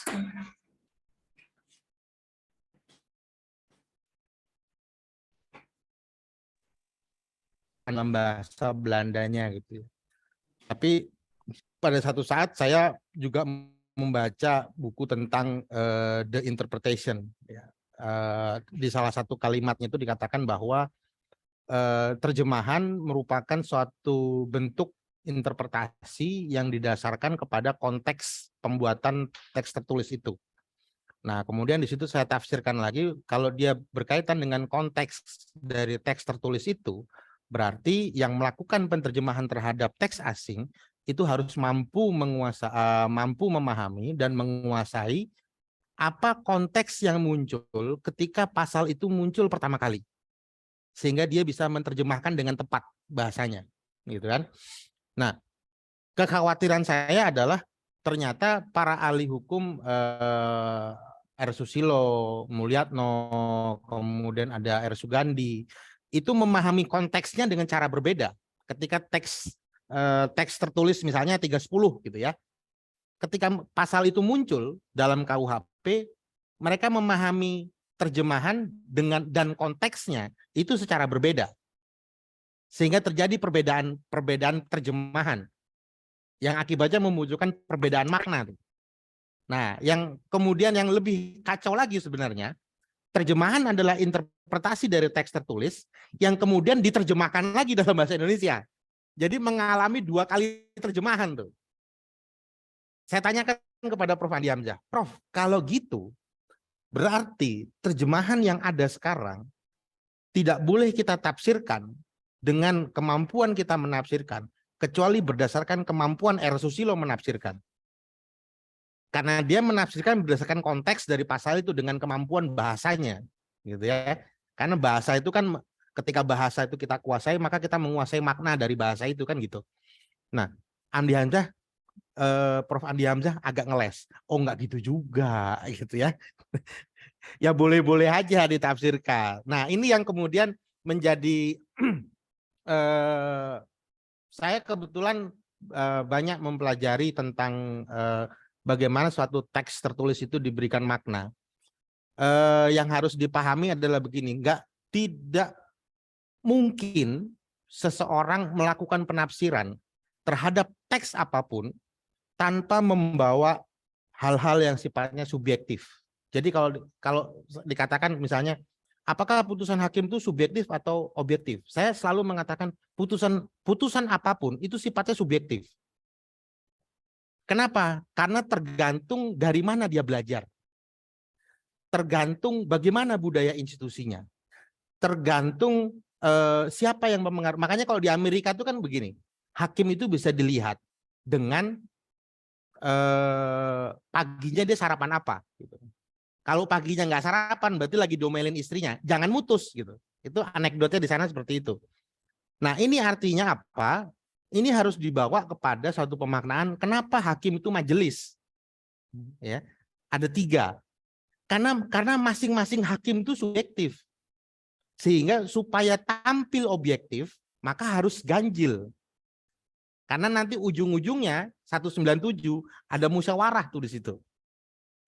Dalam bahasa Belandanya gitu. Tapi pada satu saat saya juga membaca buku tentang The Interpretation. Ya. Di salah satu kalimatnya itu dikatakan bahwa terjemahan merupakan suatu bentuk interpretasi yang didasarkan kepada konteks pembuatan teks tertulis itu. Nah, kemudian di situ saya tafsirkan lagi, kalau dia berkaitan dengan konteks dari teks tertulis itu, berarti yang melakukan penerjemahan terhadap teks asing itu harus mampu memahami dan menguasai apa konteks yang muncul ketika pasal itu muncul pertama kali, sehingga dia bisa menerjemahkan dengan tepat bahasanya, gitu kan? Nah, kekhawatiran saya adalah ternyata para ahli hukum R. Susilo, Mulyatno, kemudian ada R. Sugandi, itu memahami konteksnya dengan cara berbeda. Ketika teks tertulis misalnya 310 gitu ya. Ketika pasal itu muncul dalam KUHP, mereka memahami terjemahan dan konteksnya itu secara berbeda. Sehingga terjadi perbedaan terjemahan yang akibatnya memunculkan perbedaan makna. Nah, yang kemudian yang lebih kacau lagi sebenarnya, terjemahan adalah interpretasi dari teks tertulis yang kemudian diterjemahkan lagi dalam bahasa Indonesia. Jadi mengalami 2 kali terjemahan tuh. Saya tanyakan kepada Prof. Andi Hamzah, Prof, kalau gitu berarti terjemahan yang ada sekarang tidak boleh kita tafsirkan dengan kemampuan kita menafsirkan, kecuali berdasarkan kemampuan R. Susilo menafsirkan. Karena dia menafsirkan berdasarkan konteks dari pasal itu dengan kemampuan bahasanya, gitu ya. Karena bahasa itu kan, ketika bahasa itu kita kuasai, maka kita menguasai makna dari bahasa itu kan gitu. Nah, Andi Hamzah, Prof. Andi Hamzah agak ngeles. Oh, enggak gitu juga, gitu ya. Ya boleh-boleh aja ditafsirkan. Nah, ini yang kemudian menjadi saya kebetulan banyak mempelajari tentang bagaimana suatu teks tertulis itu diberikan makna. Yang harus dipahami adalah begini, tidak mungkin seseorang melakukan penafsiran terhadap teks apapun tanpa membawa hal-hal yang sifatnya subjektif. Jadi kalau dikatakan misalnya, apakah putusan hakim itu subjektif atau objektif? Saya selalu mengatakan putusan apapun itu sifatnya subjektif. Kenapa? Karena tergantung dari mana dia belajar. tergantung bagaimana budaya institusinya. Tergantung siapa yang memengaruhi. Makanya kalau di Amerika itu kan begini, hakim itu bisa dilihat dengan paginya dia sarapan apa. Gitu. Kalau paginya nggak sarapan, berarti lagi domelin istrinya. Jangan mutus gitu. Itu anekdotnya di sana seperti itu. Nah, ini artinya apa? Ini harus dibawa kepada suatu pemaknaan. Kenapa hakim itu majelis? Ya, ada 3. Karena masing-masing hakim itu subjektif. Sehingga supaya tampil objektif, maka harus ganjil. Karena nanti ujung-ujungnya 197 ada musyawarah tuh di situ.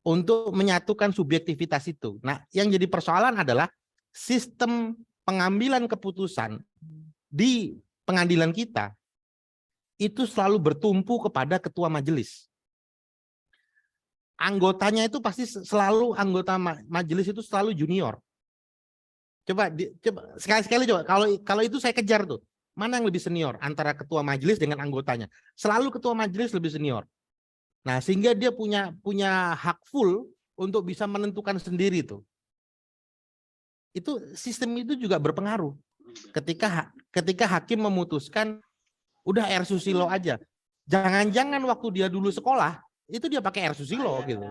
Untuk menyatukan subjektivitas itu. Nah, yang jadi persoalan adalah sistem pengambilan keputusan di pengadilan kita itu selalu bertumpu kepada ketua majelis. Anggotanya itu pasti selalu anggota majelis itu selalu junior. Coba sekali-sekali coba kalau itu saya kejar tuh. Mana yang lebih senior antara ketua majelis dengan anggotanya? Selalu ketua majelis lebih senior. Nah, sehingga dia punya hak full untuk bisa menentukan sendiri tuh. Itu sistem itu juga berpengaruh. Ketika hakim memutuskan udah R Susilo aja. Jangan-jangan waktu dia dulu sekolah itu dia pakai R Susilo gitu.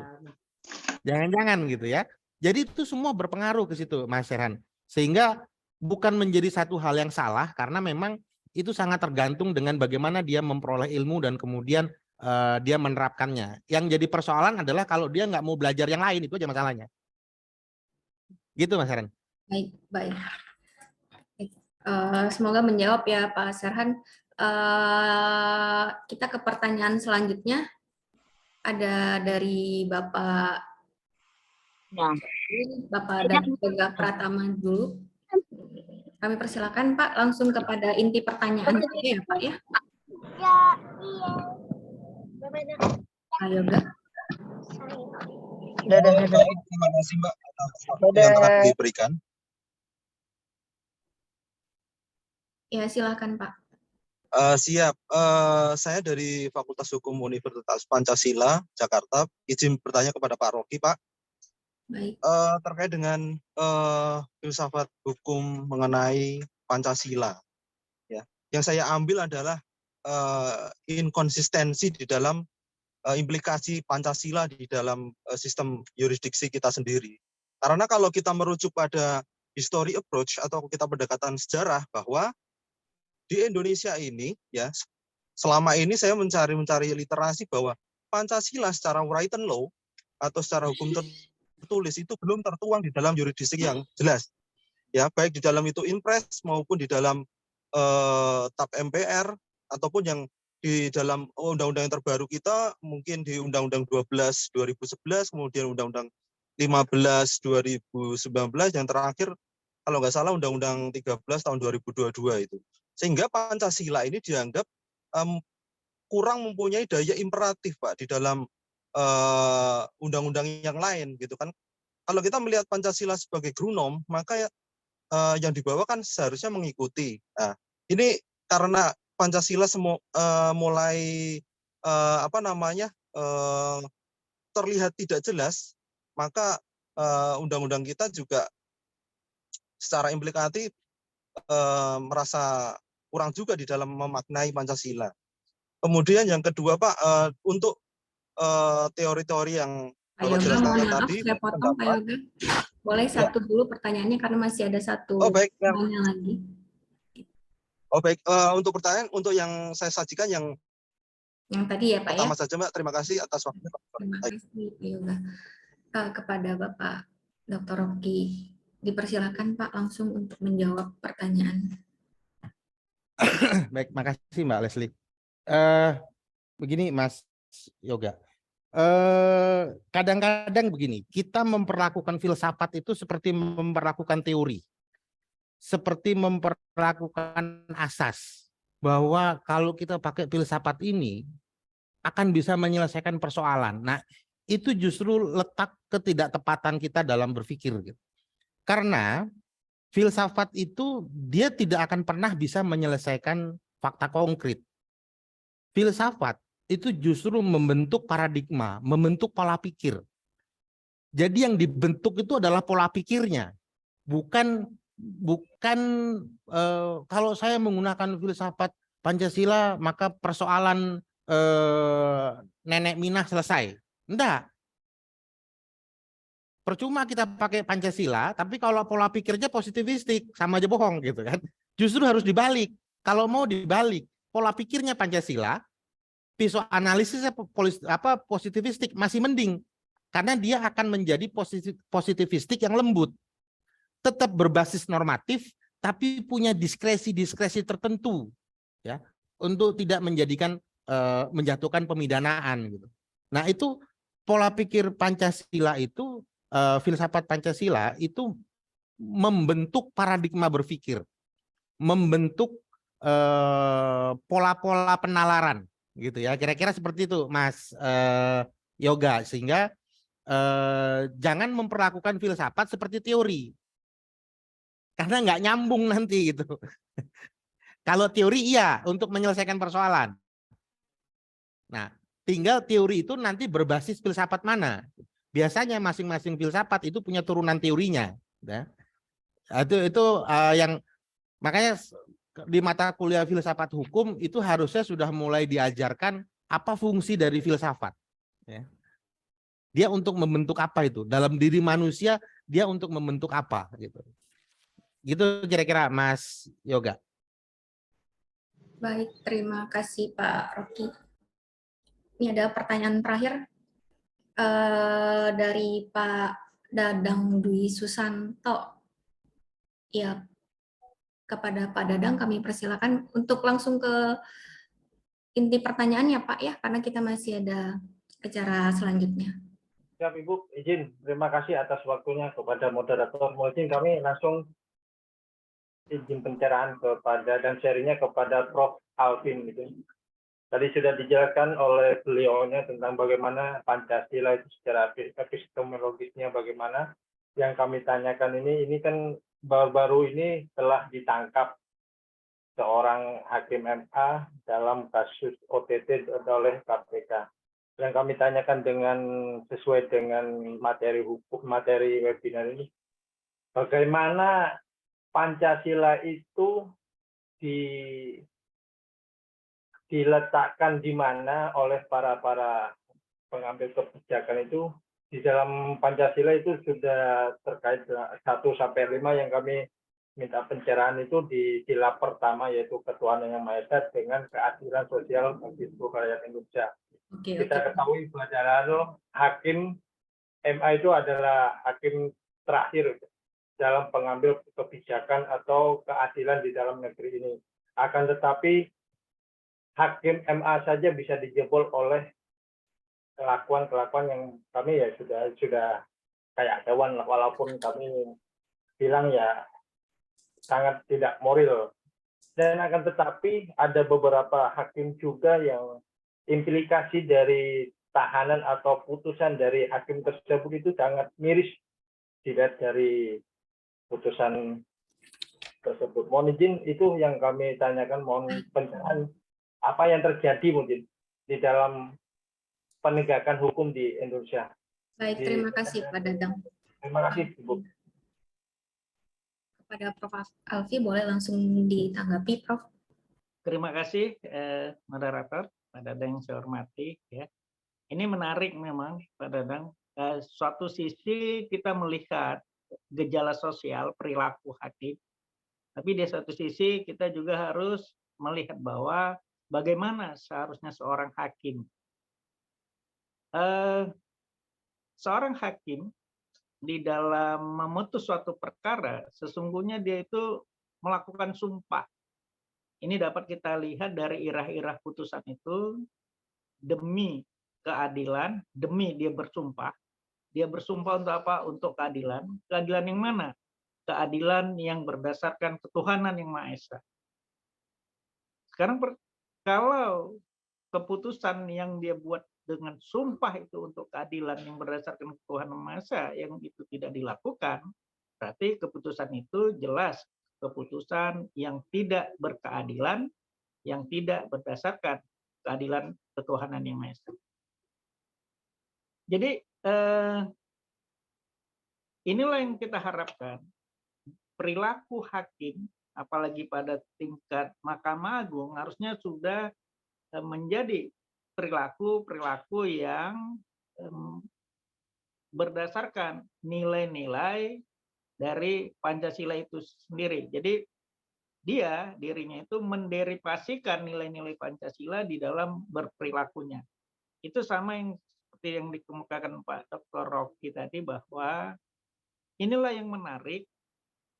Jangan-jangan gitu ya. Jadi itu semua berpengaruh ke situ, Mas Serhan. Sehingga bukan menjadi satu hal yang salah karena memang itu sangat tergantung dengan bagaimana dia memperoleh ilmu dan kemudian dia menerapkannya. Yang jadi persoalan adalah kalau dia nggak mau belajar yang lain, itu aja masalahnya. Gitu Mas Serhan. Baik. Semoga menjawab ya Pak Serhan. Kita ke pertanyaan selanjutnya. Ada dari Bapak Yoga Pratama dulu. Kami persilakan Pak langsung kepada inti pertanyaan ya Pak ya. Pak Yoga. Baik, terima kasih Mbak atas waktu yang telah diberikan. Ya, silakan Pak. Siap. Saya dari Fakultas Hukum Universitas Pancasila, Jakarta. Izin bertanya kepada Pak Rocky, Pak. Baik. Terkait dengan filsafat hukum mengenai Pancasila. Ya. Yang saya ambil adalah inkonsistensi di dalam implikasi Pancasila di dalam sistem yurisdiksi kita sendiri. Karena kalau kita merujuk pada history approach atau kita pendekatan sejarah bahwa di Indonesia ini ya selama ini saya mencari literasi bahwa Pancasila secara written law atau secara hukum tertulis itu belum tertuang di dalam yurisdiksi yang jelas. Ya, baik di dalam itu Inpres maupun di dalam TAP MPR ataupun yang di dalam undang-undang yang terbaru kita mungkin di Undang-Undang 12 2011 kemudian Undang-Undang 15 2019 yang terakhir kalau nggak salah Undang-Undang 13 tahun 2022 itu. Sehingga Pancasila ini dianggap kurang mempunyai daya imperatif Pak di dalam undang-undang yang lain gitu kan. Kalau kita melihat Pancasila sebagai grunom maka yang dibawa kan seharusnya mengikuti. Nah, ini karena Pancasila mulai terlihat tidak jelas, maka undang-undang kita juga secara implikatif merasa kurang juga di dalam memaknai Pancasila. Kemudian yang kedua Pak, untuk teori-teori yang Bapak jelaskan tadi, saya potong Pak Yoga. Boleh satu dulu pertanyaannya karena masih ada satu pertanyaan lagi. Oh baik, untuk pertanyaan untuk yang saya sajikan yang tadi ya Pak pertama ya. saja Mbak, terima kasih atas waktunya. Terima kasih Pak Yoga. Kepada Bapak Dr. Rocky, dipersilakan Pak langsung untuk menjawab pertanyaan. Baik, makasih Mbak Leslie. Begini Mas Yoga, kadang-kadang begini, kita memperlakukan filsafat itu seperti memperlakukan teori. Seperti memperlakukan asas bahwa kalau kita pakai filsafat ini akan bisa menyelesaikan persoalan. Nah, itu justru letak ketidaktepatan kita dalam berpikir gitu. Karena filsafat itu dia tidak akan pernah bisa menyelesaikan fakta konkret. Filsafat itu justru membentuk paradigma, membentuk pola pikir. Jadi yang dibentuk itu adalah pola pikirnya, bukan kalau saya menggunakan filsafat Pancasila maka persoalan nenek Minah selesai. Enggak. Percuma kita pakai Pancasila, tapi kalau pola pikirnya positivistik, sama aja bohong gitu kan. Justru harus dibalik. Kalau mau dibalik, pola pikirnya Pancasila, analisisnya positivistik masih mending. Karena dia akan menjadi positivistik yang lembut. Tetap berbasis normatif, tapi punya diskresi tertentu. Ya, untuk tidak menjatuhkan pemidanaan. Gitu. Nah itu pola pikir Pancasila itu, filsafat Pancasila itu membentuk paradigma berpikir, membentuk pola-pola penalaran, gitu ya. Kira-kira seperti itu, Mas Yoga, sehingga jangan memperlakukan filsafat seperti teori, karena nggak nyambung nanti gitu. Kalau teori iya untuk menyelesaikan persoalan. Nah, tinggal teori itu nanti berbasis filsafat mana. Biasanya masing-masing filsafat itu punya turunan teorinya. Ya. Itu yang makanya di mata kuliah filsafat hukum itu harusnya sudah mulai diajarkan apa fungsi dari filsafat. Ya. Dia untuk membentuk apa itu dalam diri manusia, dia untuk membentuk apa gitu. Gitu kira-kira Mas Yoga. Baik, terima kasih Pak Rocky. Ini ada pertanyaan terakhir dari Pak Dadang Dwi Susanto. Ya, kepada Pak Dadang kami persilakan untuk langsung ke inti pertanyaannya Pak ya, karena kita masih ada acara selanjutnya. Siap Ibu, izin terima kasih atas waktunya kepada moderator. Mungkin kami langsung izin pencerahan kepada dan sharingnya kepada Prof. Alvin. Gitu. Tadi sudah dijelaskan oleh beliaunya tentang bagaimana Pancasila itu secara epistemologisnya bagaimana. Yang kami tanyakan ini kan baru-baru ini telah ditangkap seorang hakim MA dalam kasus OTT oleh KPK. Yang kami tanyakan sesuai dengan materi hukum, materi webinar ini, bagaimana Pancasila itu diletakkan di mana oleh para pengambil kebijakan itu. Di dalam Pancasila itu sudah terkait 1-5 yang kami minta pencerahan itu di sila pertama, yaitu ketuhanan yang Maha Esa dengan keadilan sosial bagi seluruh rakyat Indonesia. Kita ketahui bahwa hakim MA itu adalah hakim terakhir dalam pengambil kebijakan atau keadilan di dalam negeri ini. Akan tetapi hakim MA saja bisa dijebol oleh kelakuan yang kami ya sudah kayak hewan, walaupun kami bilang ya sangat tidak moral. Dan akan tetapi ada beberapa hakim juga yang implikasi dari tahanan atau putusan dari hakim tersebut itu sangat miris dilihat dari putusan tersebut. Mohon izin, itu yang kami tanyakan, mohon pencerahan apa yang terjadi mungkin di dalam penegakan hukum di Indonesia. Baik, terima kasih Pak Dadang. Terima kasih Ibu. Kepada Prof. Alfi boleh langsung ditanggapi, Prof. Terima kasih moderator, Pak Dadang yang saya hormati. Ya. Ini menarik memang Pak Dadang. Suatu sisi kita melihat gejala sosial perilaku hakim, tapi di satu sisi kita juga harus melihat bahwa bagaimana seharusnya seorang hakim. Seorang hakim di dalam memutus suatu perkara, sesungguhnya dia itu melakukan sumpah. Ini dapat kita lihat dari irah-irah putusan itu, demi keadilan, demi dia bersumpah. Dia bersumpah untuk apa? Untuk keadilan. Keadilan yang mana? Keadilan yang berdasarkan ketuhanan yang Maha Esa. Sekarang kalau keputusan yang dia buat dengan sumpah itu untuk keadilan yang berdasarkan ketuhanan Maha Esa yang itu tidak dilakukan, berarti keputusan itu jelas keputusan yang tidak berkeadilan, yang tidak berdasarkan keadilan ketuhanan yang Maha Esa. Jadi inilah yang kita harapkan. Perilaku hakim, apalagi pada tingkat Mahkamah Agung, harusnya sudah menjadi perilaku yang berdasarkan nilai-nilai dari Pancasila itu sendiri. Jadi dirinya itu menderivasikan nilai-nilai Pancasila di dalam berperilakunya. Itu sama yang seperti yang dikemukakan Pak Dr. Rocky tadi, bahwa inilah yang menarik,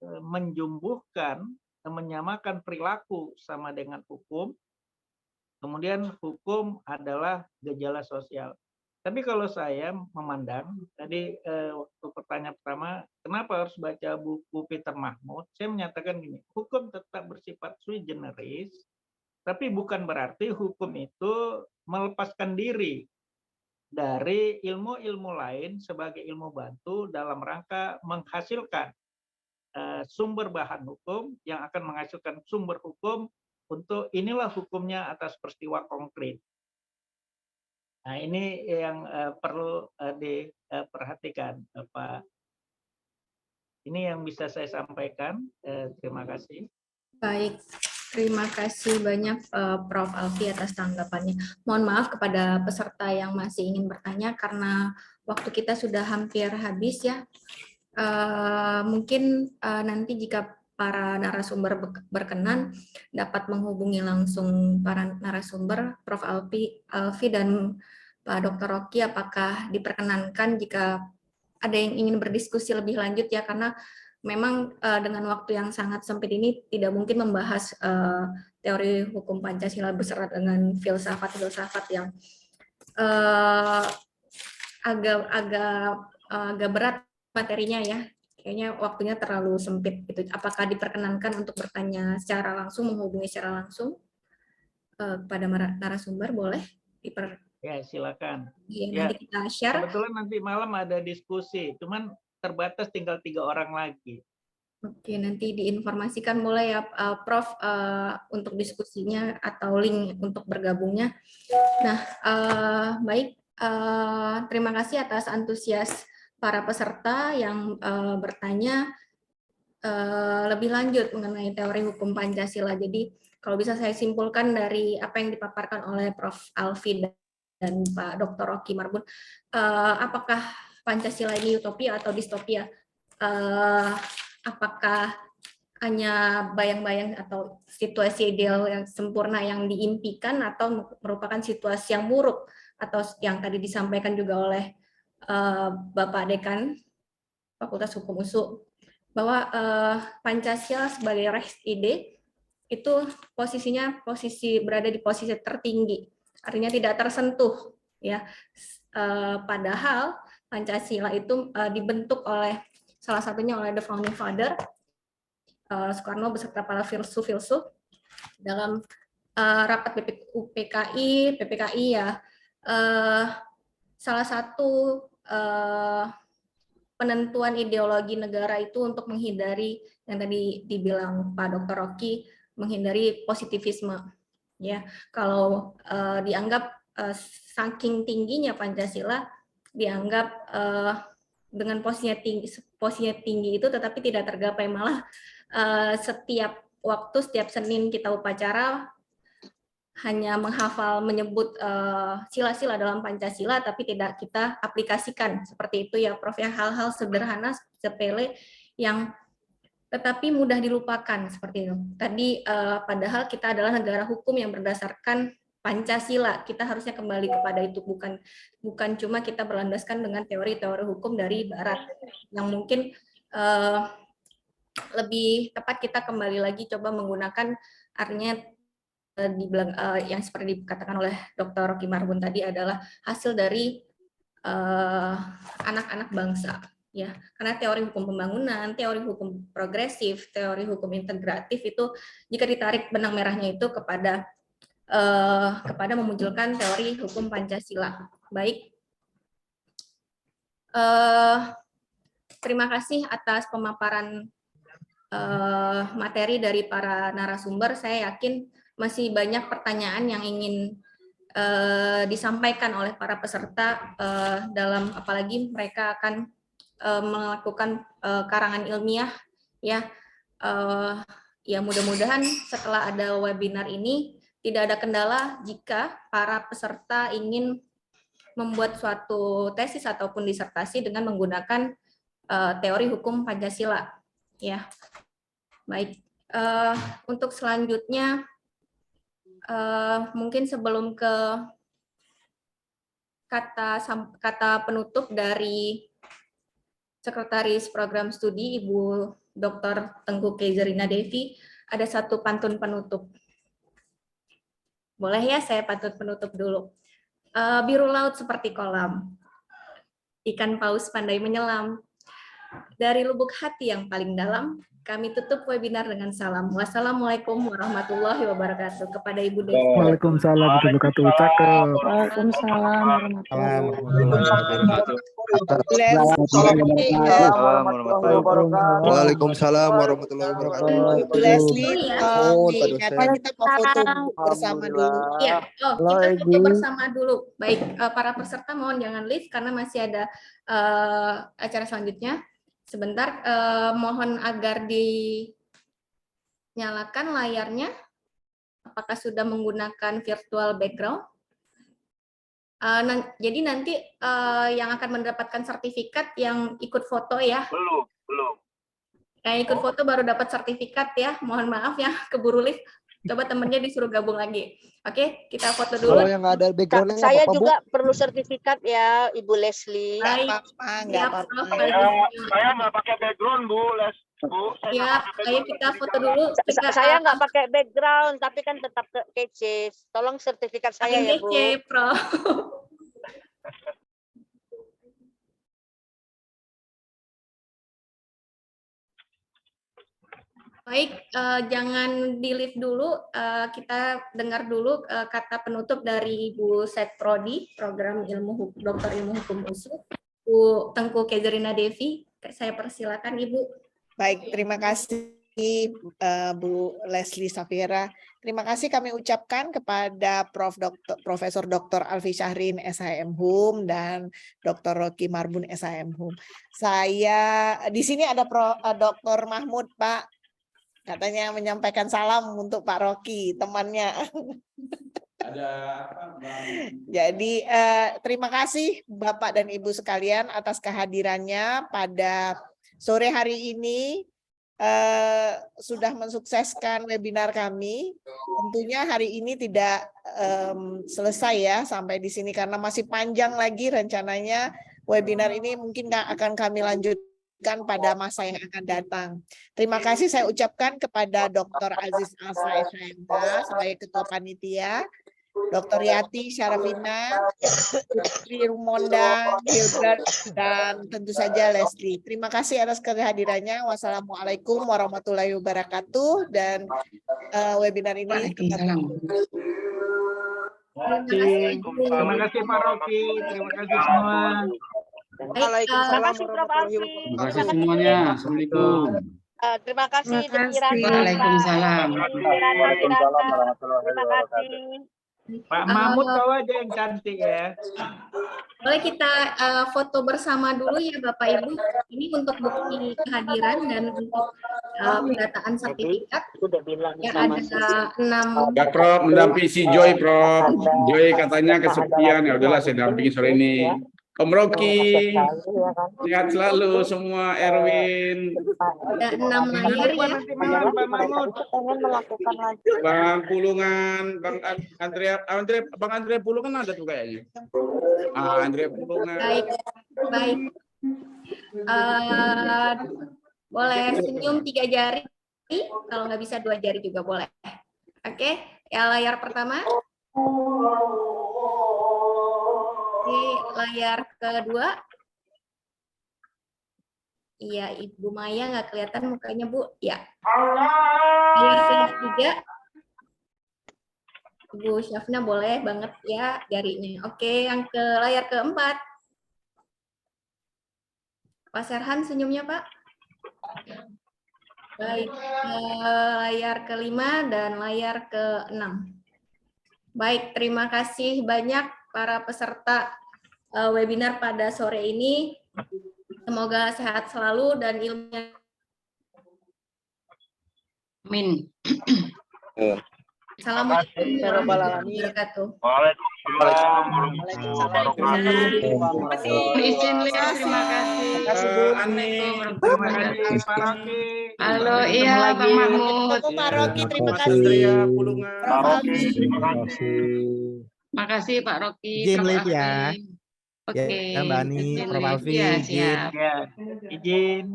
menjumbuhkan, menyamakan perilaku sama dengan hukum. Kemudian hukum adalah gejala sosial. Tapi kalau saya memandang, tadi waktu pertanyaan pertama, kenapa harus baca buku Peter Mahmud? Saya menyatakan gini, hukum tetap bersifat sui generis, tapi bukan berarti hukum itu melepaskan diri dari ilmu-ilmu lain sebagai ilmu bantu dalam rangka menghasilkan sumber bahan hukum yang akan menghasilkan sumber hukum untuk inilah hukumnya atas peristiwa konkret. Nah, ini yang perlu diperhatikan, Pak. Ini yang bisa saya sampaikan. Terima kasih. Baik, terima kasih banyak Prof. Alfi atas tanggapannya. Mohon maaf kepada peserta yang masih ingin bertanya karena waktu kita sudah hampir habis ya. Mungkin nanti jika para narasumber berkenan dapat menghubungi langsung para narasumber, Prof. Alfi dan Pak Dr. Rocky, apakah diperkenankan jika ada yang ingin berdiskusi lebih lanjut ya, karena memang dengan waktu yang sangat sempit ini tidak mungkin membahas teori hukum Pancasila beserta dengan filsafat yang agak berat materinya ya. Kayaknya waktunya terlalu sempit gitu. Apakah diperkenankan untuk bertanya secara langsung, menghubungi secara langsung kepada narasumber? Boleh? Ya, silakan. Ya, Ya, nanti kita share. kebetulan nanti malam ada diskusi, cuman terbatas tinggal 3 orang lagi. Oke, nanti diinformasikan mulai ya Prof untuk diskusinya atau link untuk bergabungnya. Nah, baik, terima kasih atas antusias para peserta yang bertanya lebih lanjut mengenai teori hukum Pancasila. Jadi, kalau bisa saya simpulkan dari apa yang dipaparkan oleh Prof. Alfi dan Pak Dr. Rocky Marbun, apakah Pancasila ini utopia atau distopia? Apakah hanya bayang-bayang atau situasi ideal yang sempurna yang diimpikan atau merupakan situasi yang buruk, atau yang tadi disampaikan juga oleh Bapak Dekan Fakultas Hukum USU bahwa Pancasila sebagai res ide itu posisinya berada di posisi tertinggi, artinya tidak tersentuh ya. Padahal Pancasila itu dibentuk oleh salah satunya oleh the founding father Soekarno beserta para filsuf dalam rapat PPKI ya. Salah satu penentuan ideologi negara itu untuk menghindari yang tadi dibilang Pak Dr. Rocky, menghindari positivisme ya. Kalau dianggap saking tingginya Pancasila, dianggap dengan posisinya tinggi itu tetapi tidak tergapai, malah setiap waktu, setiap Senin kita upacara hanya menghafal, menyebut sila-sila dalam Pancasila, tapi tidak kita aplikasikan seperti itu ya Prof. Ya, hal-hal sederhana, sepele yang tetapi mudah dilupakan seperti itu. Tadi padahal kita adalah negara hukum yang berdasarkan Pancasila, kita harusnya kembali kepada itu, bukan cuma kita berlandaskan dengan teori-teori hukum dari Barat yang mungkin lebih tepat kita kembali lagi coba menggunakan, artinya yang seperti dikatakan oleh Dr. Rocky Marbun tadi adalah hasil dari anak-anak bangsa ya, karena teori hukum pembangunan, teori hukum progresif, teori hukum integratif itu jika ditarik benang merahnya itu kepada memunculkan teori hukum Pancasila. Baik, terima kasih atas pemaparan materi dari para narasumber. Saya yakin masih banyak pertanyaan yang ingin disampaikan oleh para peserta dalam, apalagi mereka akan melakukan karangan ilmiah ya. Ya mudah-mudahan setelah ada webinar ini tidak ada kendala jika para peserta ingin membuat suatu tesis ataupun disertasi dengan menggunakan teori hukum Pancasila ya. Baik, untuk selanjutnya mungkin sebelum ke kata penutup dari Sekretaris Program Studi Ibu Dr. Tengku Kezerina Devi, ada satu pantun penutup. Boleh ya saya pantun penutup dulu. Biru laut seperti kolam, ikan paus pandai menyelam. Dari lubuk hati yang paling dalam, kami tutup webinar dengan salam. Wassalamualaikum warahmatullahi wabarakatuh. Kepada Ibu Devi. Waalaikumsalam warahmatullahi wabarakatuh. Cakep. Waalaikumsalam warahmatullahi wabarakatuh. Waalaikumsalam warahmatullahi wabarakatuh. Ibu Leslie, katanya kita mau foto bersama dulu. Iya, kita foto bersama dulu. Baik, para peserta mohon jangan leave karena masih ada acara selanjutnya. Sebentar, mohon agar dinyalakan layarnya. Apakah sudah menggunakan virtual background? Jadi nanti yang akan mendapatkan sertifikat yang ikut foto ya. Belum. Yang ikut foto baru dapat sertifikat ya. Mohon maaf ya, keburu lift. Coba temennya disuruh gabung lagi. Oke, kita foto dulu. Kalau yang ada backgroundnya saya apa, juga perlu sertifikat ya, Ibu Leslie. Nggak apa-apa. Saya nggak pakai background, Bu. Ya, ayo kita foto dulu. Saya nggak pakai background, tapi kan tetap kece. Tolong sertifikat saya ya, Bu. Kece, Pro. Baik, jangan di-lift dulu, kita dengar dulu kata penutup dari Ibu Setprodi, Program Doktor Ilmu Hukum USU, Bu Tengku Kezerina Devi. Saya persilakan Ibu. Baik, terima kasih Bu Leslie Safira. Terima kasih kami ucapkan kepada Profesor Dr. Alfi Syahrin SHM HUM dan Dr. Rocky Marbun SHM HUM. Saya di sini ada Dr. Mahmud, Pak. Katanya menyampaikan salam untuk Pak Rocky, temannya. Ada apa, Bang? Jadi terima kasih Bapak dan Ibu sekalian atas kehadirannya pada sore hari ini. Sudah mensukseskan webinar kami. Tentunya hari ini tidak selesai ya sampai di sini karena masih panjang lagi rencananya webinar ini mungkin akan kami lanjutkan pada masa yang akan datang. Terima kasih saya ucapkan kepada Dr. Aziz Alsa SHMH sebagai Ketua Panitia, Dr. Yati Syarafina, Putri Rumonda, Hilbert, dan tentu saja Leslie. Terima kasih atas kehadirannya. Wassalamualaikum warahmatullahi wabarakatuh. Dan webinar ini Terima kasih Pak Rocky. Terima kasih semua. Terima kasih Prof. Alfi. Terima kasih semuanya. Assalamualaikum. Terima kasih Deki Rani. Waalaikumsalam. Terima kasih. Pak Mahmud bawa aja yang cantik ya. Boleh kita foto bersama dulu ya Bapak Ibu. Ini untuk bukti kehadiran dan untuk pendataan sertifikat. Ya ada 6. Ya Prof, mendampingi si Joy Prof. Joy katanya kesepian, ya udahlah saya dampingi sore ini. Om Rocky, sehat selalu semua, Erwin. Ada 6 layar ya. Bang Pulungan, Bang Andrea Pulungan ada tuh kayaknya. Andrea Pulungan. Baik. Boleh senyum 3 jari, kalau nggak bisa 2 jari juga boleh. Oke, ya layar pertama. Oke, layar kedua. Iya, Ibu Maya nggak kelihatan mukanya, Bu. Ya. Layar ketiga. Ibu Syafna boleh banget ya jarinya. Oke, yang ke layar keempat. Pak Serhan senyumnya, Pak. Baik, layar kelima dan layar ke-6. Baik, terima kasih banyak para peserta webinar pada sore ini. Semoga sehat selalu dan ilmunya. Amin. Assalamualaikum warahmatullahi wabarakatuh. Waalaikumsalam warahmatullahi wabarakatuh. Izin lihat, terima kasih. Ani. Terima kasih Pak Rocky. Halo, Ketemu iya lagi. Bang Mahmud. Ketemu Pak Rocky, terima Terima kasih. Andrea Pulungan. Prof. Alfi. Terima kasih. Makasih Pak Rocky. Izin Prof. live ya. Alfi. Oke. Ya, Mbak Ani, izin Prof. live. Alfi, Iya, izin. siap. Ya, izin.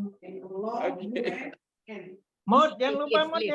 Mod, jangan lupa Mod.